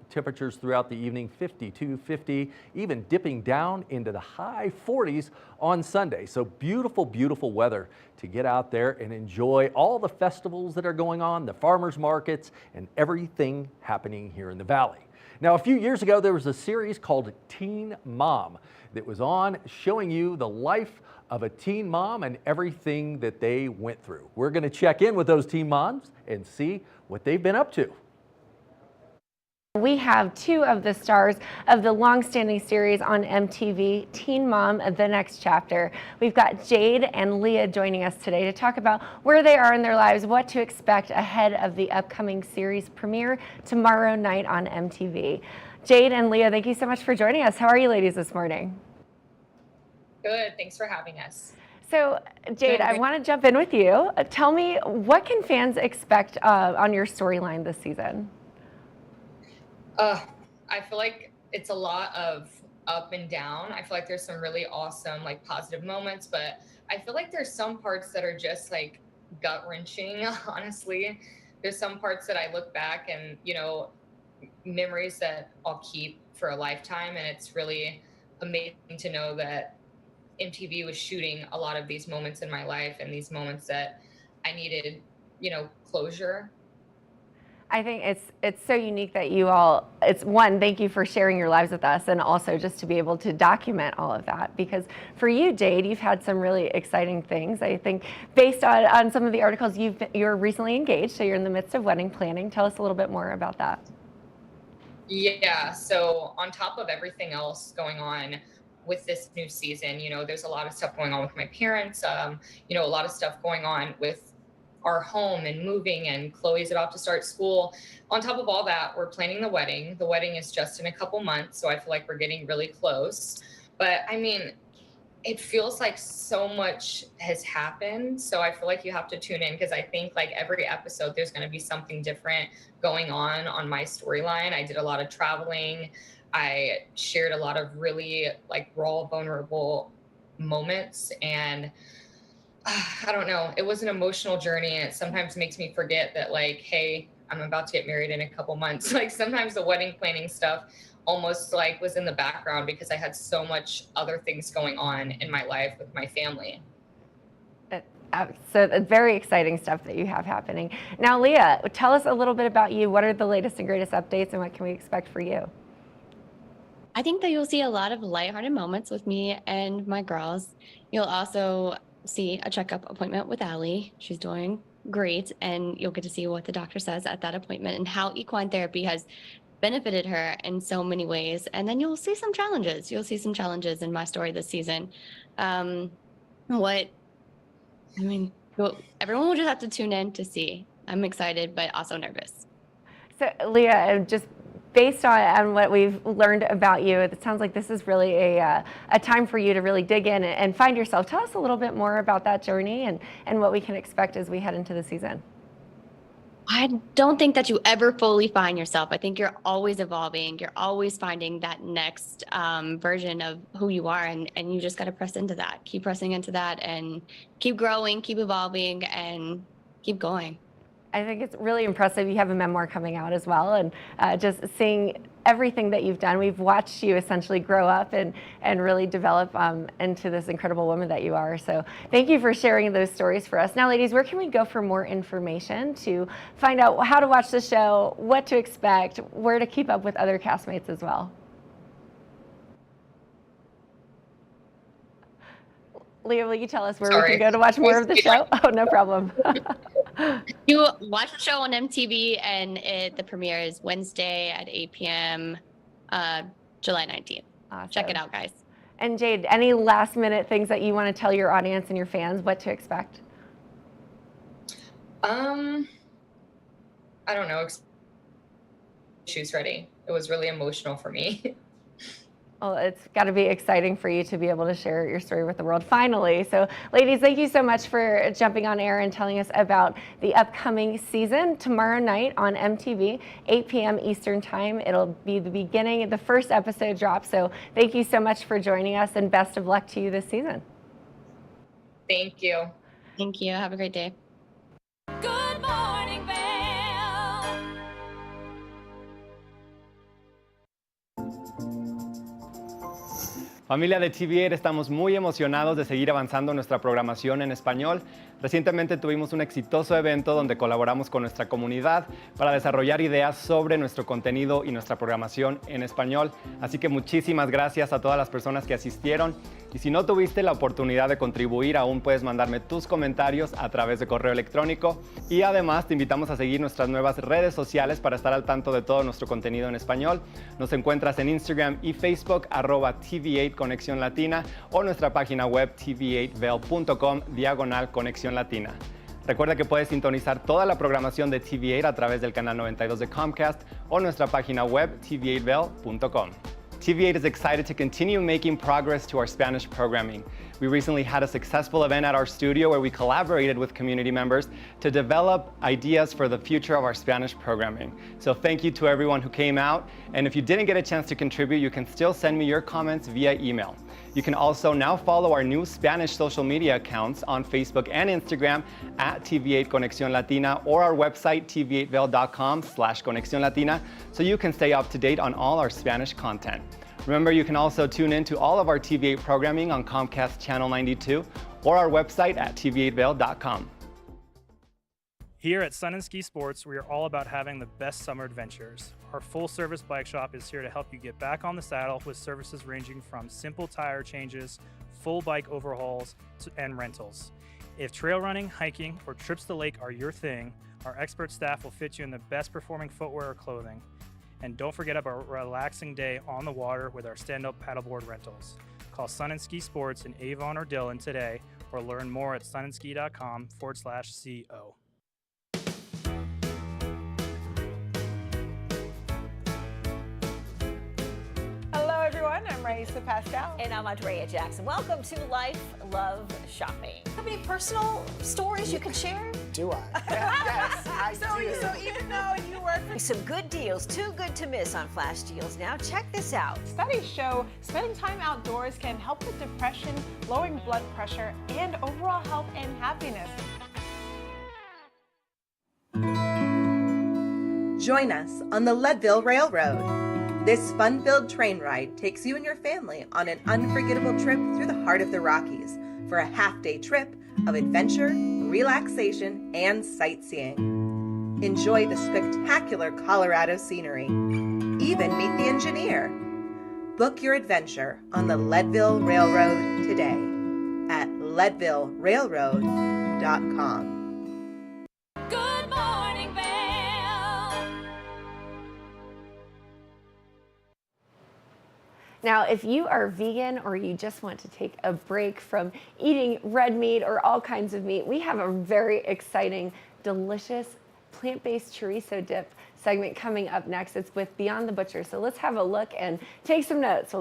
temperatures throughout the evening, 52, 50, even dipping down into the high 40s on Sunday. So beautiful, beautiful weather to get out there and enjoy all the festivals that are going on, the farmers markets, and everything happening here in the Valley. Now, a few years ago, there was a series called Teen Mom that was on showing you the life of a teen mom and everything that they went through. We're going to check in with those teen moms and see what they've been up to. We have two of the stars of the long-standing series on MTV, Teen Mom, The Next Chapter. We've got Jade and Leah joining us today to talk about where they are in their lives, what to expect ahead of the upcoming series premiere tomorrow night on MTV. Jade and Leah, thank you so much for joining us. How are you ladies this morning? Good, thanks for having us. So, Jade, I want to jump in with you. Tell me, what can fans expect on your storyline this season? I feel like it's a lot of up and down. I feel like there's some really awesome, like, positive moments, but I feel like there's some parts that are just like gut-wrenching, honestly. There's some parts that I look back and, you know, memories that I'll keep for a lifetime, and it's really amazing to know that MTV was shooting a lot of these moments in my life and these moments that I needed, you know, closure. I think it's so unique that you all, it's one, thank you for sharing your lives with us, and also just to be able to document all of that, because for you, Jade, you've had some really exciting things. I think based on some of the articles, you're recently engaged, so you're in the midst of wedding planning. Tell us a little bit more about that. Yeah, so on top of everything else going on with this new season, you know, there's a lot of stuff going on with my parents, you know, a lot of stuff going on with our home and moving, and Chloe's about to start school. On top of all that, we're planning the wedding. The wedding is just in a couple months, so I feel like we're getting really close. But I mean, it feels like so much has happened. So I feel like you have to tune in, because I think like every episode, there's going to be something different going on my storyline. I did a lot of traveling. I shared a lot of really like raw, vulnerable moments, and I don't know, it was an emotional journey, and it sometimes makes me forget that, like, hey, I'm about to get married in a couple months. Like, sometimes the wedding planning stuff almost like was in the background because I had so much other things going on in my life with my family. So it's very exciting stuff that you have happening. Now, Leah, tell us a little bit about you. What are the latest and greatest updates, and what can we expect for you? I think that you'll see a lot of lighthearted moments with me and my girls. You'll also see a checkup appointment with Allie. She's doing great, and you'll get to see what the doctor says at that appointment and how equine therapy has benefited her in so many ways. And then you'll see some challenges. You'll see some challenges in my story this season. Everyone will just have to tune in to see. I'm excited, but also nervous. So, Leah, just based on what we've learned about you, it sounds like this is really a time for you to really dig in and find yourself. Tell us a little bit more about that journey and what we can expect as we head into the season. I don't think that you ever fully find yourself. I think you're always evolving. You're always finding that next version of who you are. And you just got to press into that, keep pressing into that and keep growing, keep evolving and keep going. I think it's really impressive. You have a memoir coming out as well, and just seeing everything that you've done. We've watched you essentially grow up and really develop into this incredible woman that you are. So thank you for sharing those stories for us. Now, ladies, where can we go for more information to find out how to watch the show, what to expect, where to keep up with other castmates as well? Leah, will you tell us where we can go to watch more of the show? Oh, no problem. You watch the show on MTV, and the premiere is Wednesday at 8 p.m., July 19th. Awesome. Check it out, guys. And Jade, any last minute things that you want to tell your audience and your fans what to expect? I don't know. Shoes ready. It was really emotional for me. Well, it's got to be exciting for you to be able to share your story with the world finally. So, ladies, thank you so much for jumping on air and telling us about the upcoming season. Tomorrow night on MTV, 8 p.m. Eastern Time. It'll be the beginning, the first episode drop. So thank you so much for joining us, and best of luck to you this season. Thank you. Thank you. Have a great day. Good morning, Vail. Familia de TV8, estamos muy emocionados de seguir avanzando nuestra programación en español. Recientemente tuvimos un exitoso evento donde colaboramos con nuestra comunidad para desarrollar ideas sobre nuestro contenido y nuestra programación en español. Así que muchísimas gracias a todas las personas que asistieron. Y si no tuviste la oportunidad de contribuir, aún puedes mandarme tus comentarios a través de correo electrónico. Y además te invitamos a seguir nuestras nuevas redes sociales para estar al tanto de todo nuestro contenido en español. Nos encuentras en Instagram y Facebook, @TV8 Conexión Latina, o nuestra página web tv8vail.com/Conexión Latina. Recuerda que puedes sintonizar toda la programación de TV8 a través del canal 92 de Comcast o nuestra página web tv8vail.com. TV8 is excited to continue making progress to our Spanish programming. We recently had a successful event at our studio where we collaborated with community members to develop ideas for the future of our Spanish programming. So thank you to everyone who came out. And if you didn't get a chance to contribute, you can still send me your comments via email. You can also now follow our new Spanish social media accounts on Facebook and Instagram at TV8 Conexión Latina, or our website tv8vail.com/Conexión Latina, so you can stay up to date on all our Spanish content. Remember, you can also tune in to all of our TV8 programming on Comcast Channel 92 or our website at tv8vail.com. Here at Sun and Ski Sports, we are all about having the best summer adventures. Our full-service bike shop is here to help you get back on the saddle with services ranging from simple tire changes, full bike overhauls, and rentals. If trail running, hiking, or trips to the lake are your thing, our expert staff will fit you in the best performing footwear or clothing. And don't forget about a relaxing day on the water with our stand-up paddleboard rentals. Call Sun and Ski Sports in Avon or Dillon today, or learn more at sunandski.com/CO. Hello, everyone. I'm Raisa Pascal. And I'm Andrea Jackson. Welcome to Life, Love, Shopping. Have any personal stories you can share? Do I? Yes, I do. So even though you work for some good deals, too good to miss on Flash Deals now. Check this out. Studies show spending time outdoors can help with depression, lowering blood pressure, and overall health and happiness. Join us on the Leadville Railroad. This fun-filled train ride takes you and your family on an unforgettable trip through the heart of the Rockies for a half-day trip of adventure, relaxation, and sightseeing. Enjoy the spectacular Colorado scenery. Even meet the engineer. Book your adventure on the Leadville Railroad today at leadvillerailroad.com. Good morning, Vail. Now, if you are vegan or you just want to take a break from eating red meat or all kinds of meat, we have a very exciting, delicious, plant-based chorizo dip segment coming up next. It's with Beyond the Butcher. So let's have a look and take some notes.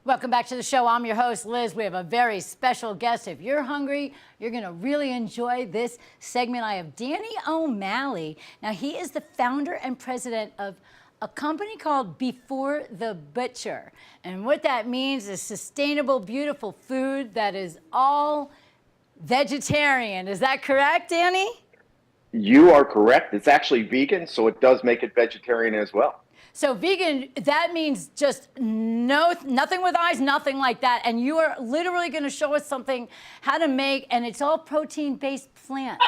Welcome back to the show. I'm your host, Liz. We have a very special guest. If you're hungry, you're going to really enjoy this segment. I have Danny O'Malley. Now, he is the founder and president of a company called Before the Butcher. And what that means is sustainable, beautiful food that is all vegetarian. Is that correct, Danny? You are correct. It's actually vegan, so it does make it vegetarian as well. So vegan, that means just nothing with eyes, nothing like that. And you are literally going to show us something, how to make, and it's all protein-based plants.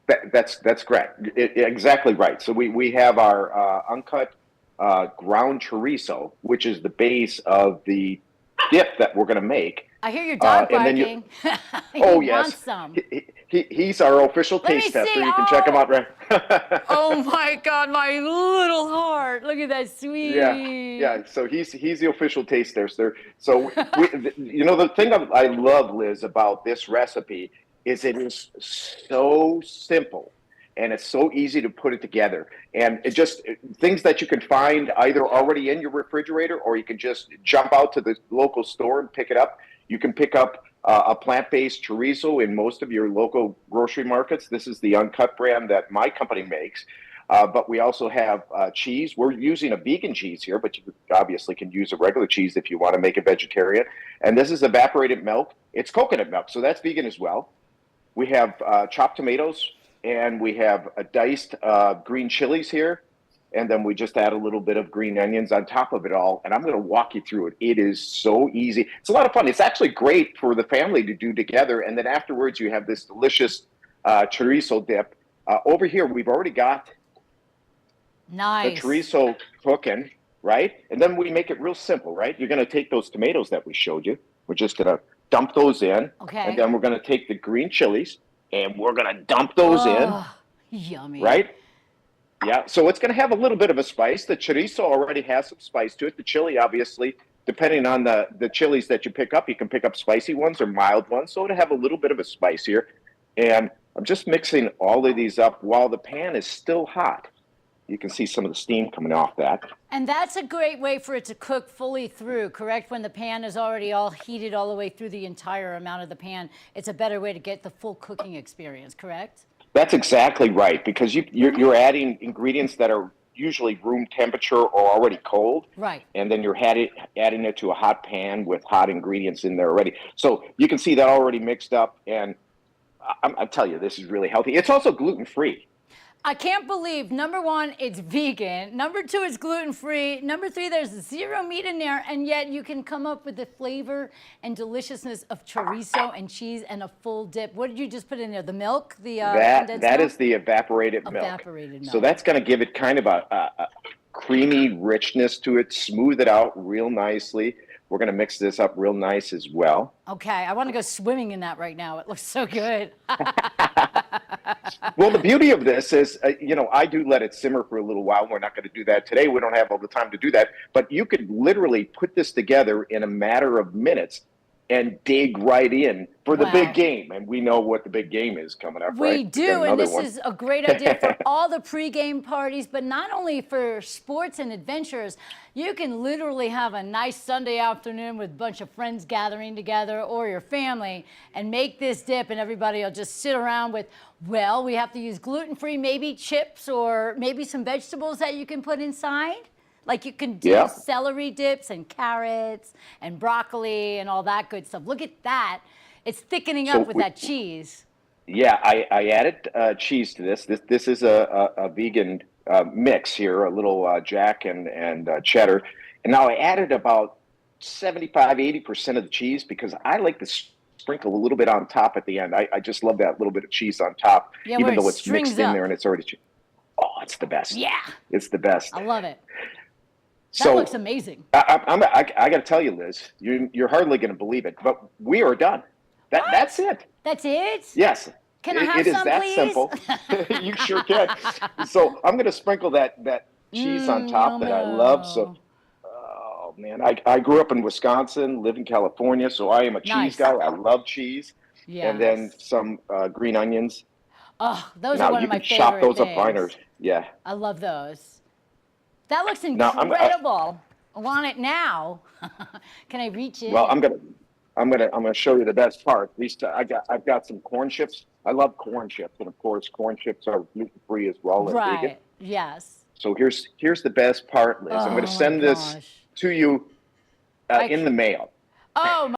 That's correct. Exactly right. So we have our uncut ground chorizo, which is the base of the dip that we're going to make. I hear your dog barking. Oh, He yes. wants some. He's our official taste tester. You can check him out. Right. Oh my God, my little heart! Look at that sweet. Yeah. So he's the official taste tester. So the thing I love, Liz, about this recipe is it is so simple and it's so easy to put it together. And it just things that you can find either already in your refrigerator or you can just jump out to the local store and pick it up. You can pick up a plant-based chorizo in most of your local grocery markets. This is the uncut brand that my company makes. But we also have cheese. We're using a vegan cheese here, but you obviously can use a regular cheese if you want to make it vegetarian. And this is evaporated milk. It's coconut milk, so that's vegan as well. We have chopped tomatoes, and we have diced green chilies here. And then we just add a little bit of green onions on top of it all. And I'm going to walk you through it. It is so easy. It's a lot of fun. It's actually great for the family to do together. And then afterwards, you have this delicious chorizo dip. Over here, we've already got the chorizo cooking, right? And then we make it real simple, right? You're going to take those tomatoes that we showed you. We're just going to dump those in. Okay. And then we're going to take the green chilies and we're going to dump those in. Yummy. Right? Yeah, so it's going to have a little bit of a spice. The chorizo already has some spice to it. The chili, obviously, depending on the chilies that you pick up, you can pick up spicy ones or mild ones. So it'll have a little bit of a spice here. And I'm just mixing all of these up while the pan is still hot. You can see some of the steam coming off that. And that's a great way for it to cook fully through, correct? When the pan is already all heated all the way through the entire amount of the pan, it's a better way to get the full cooking experience, correct? That's exactly right, because you're adding ingredients that are usually room temperature or already cold. Right. And then you're adding it to a hot pan with hot ingredients in there already. So you can see that already mixed up, and I tell you, this is really healthy. It's also gluten-free. I can't believe, number one, it's vegan. Number two, it's gluten-free. Number three, there's zero meat in there, and yet you can come up with the flavor and deliciousness of chorizo and cheese and a full dip. What did you just put in there? The milk? The condensed That milk? is the evaporated milk. Evaporated milk. So that's going to give it kind of a creamy richness to it, smooth it out real nicely. We're going to mix this up real nice as well. Okay, I want to go swimming in that right now. It looks so good. Well, the beauty of this is, I do let it simmer for a little while. We're not going to do that today. We don't have all the time to do that. But you could literally put this together in a matter of minutes and dig right in for the big game. And we know what the big game is coming up, right? We do, and this is a great idea for all the pregame parties, but not only for sports and adventures. You can literally have a nice Sunday afternoon with a bunch of friends gathering together or your family and make this dip, and everybody will just sit around with, well, we have to use gluten-free, maybe chips or maybe some vegetables that you can put inside. Like you can do celery dips and carrots and broccoli and all that good stuff. Look at that. It's thickening up with that cheese. Yeah, I added cheese to this. This is a vegan mix here, a little jack and cheddar. And now I added about 75–80% of the cheese because I like to sprinkle a little bit on top at the end. I just love that little bit of cheese on top, even though it's mixed in there and it's already cheese. Oh, it's the best. Yeah. It's the best. I love it. That So looks amazing. I got to tell you, Liz, you're hardly going to believe it, but we are done. That's it. That's it? Yes. Can I have it some, is that please? simple. You sure can. So I'm going to sprinkle that cheese on top that I love. So, oh man, I grew up in Wisconsin, live in California, so I am a cheese guy. I love cheese. And then some green onions. Oh, those are one of my favorite you can chop those things. up finer. Yeah. I love those. That looks Now, incredible. I want it now. Can I reach in? Well, I'm gonna show you the best part. I've got some corn chips. I love corn chips, and of course, corn chips are gluten-free as well as vegan. Right. Yes. So here's the best part, Liz. I'm Oh, going to my send this gosh. to you in the mail. Oh,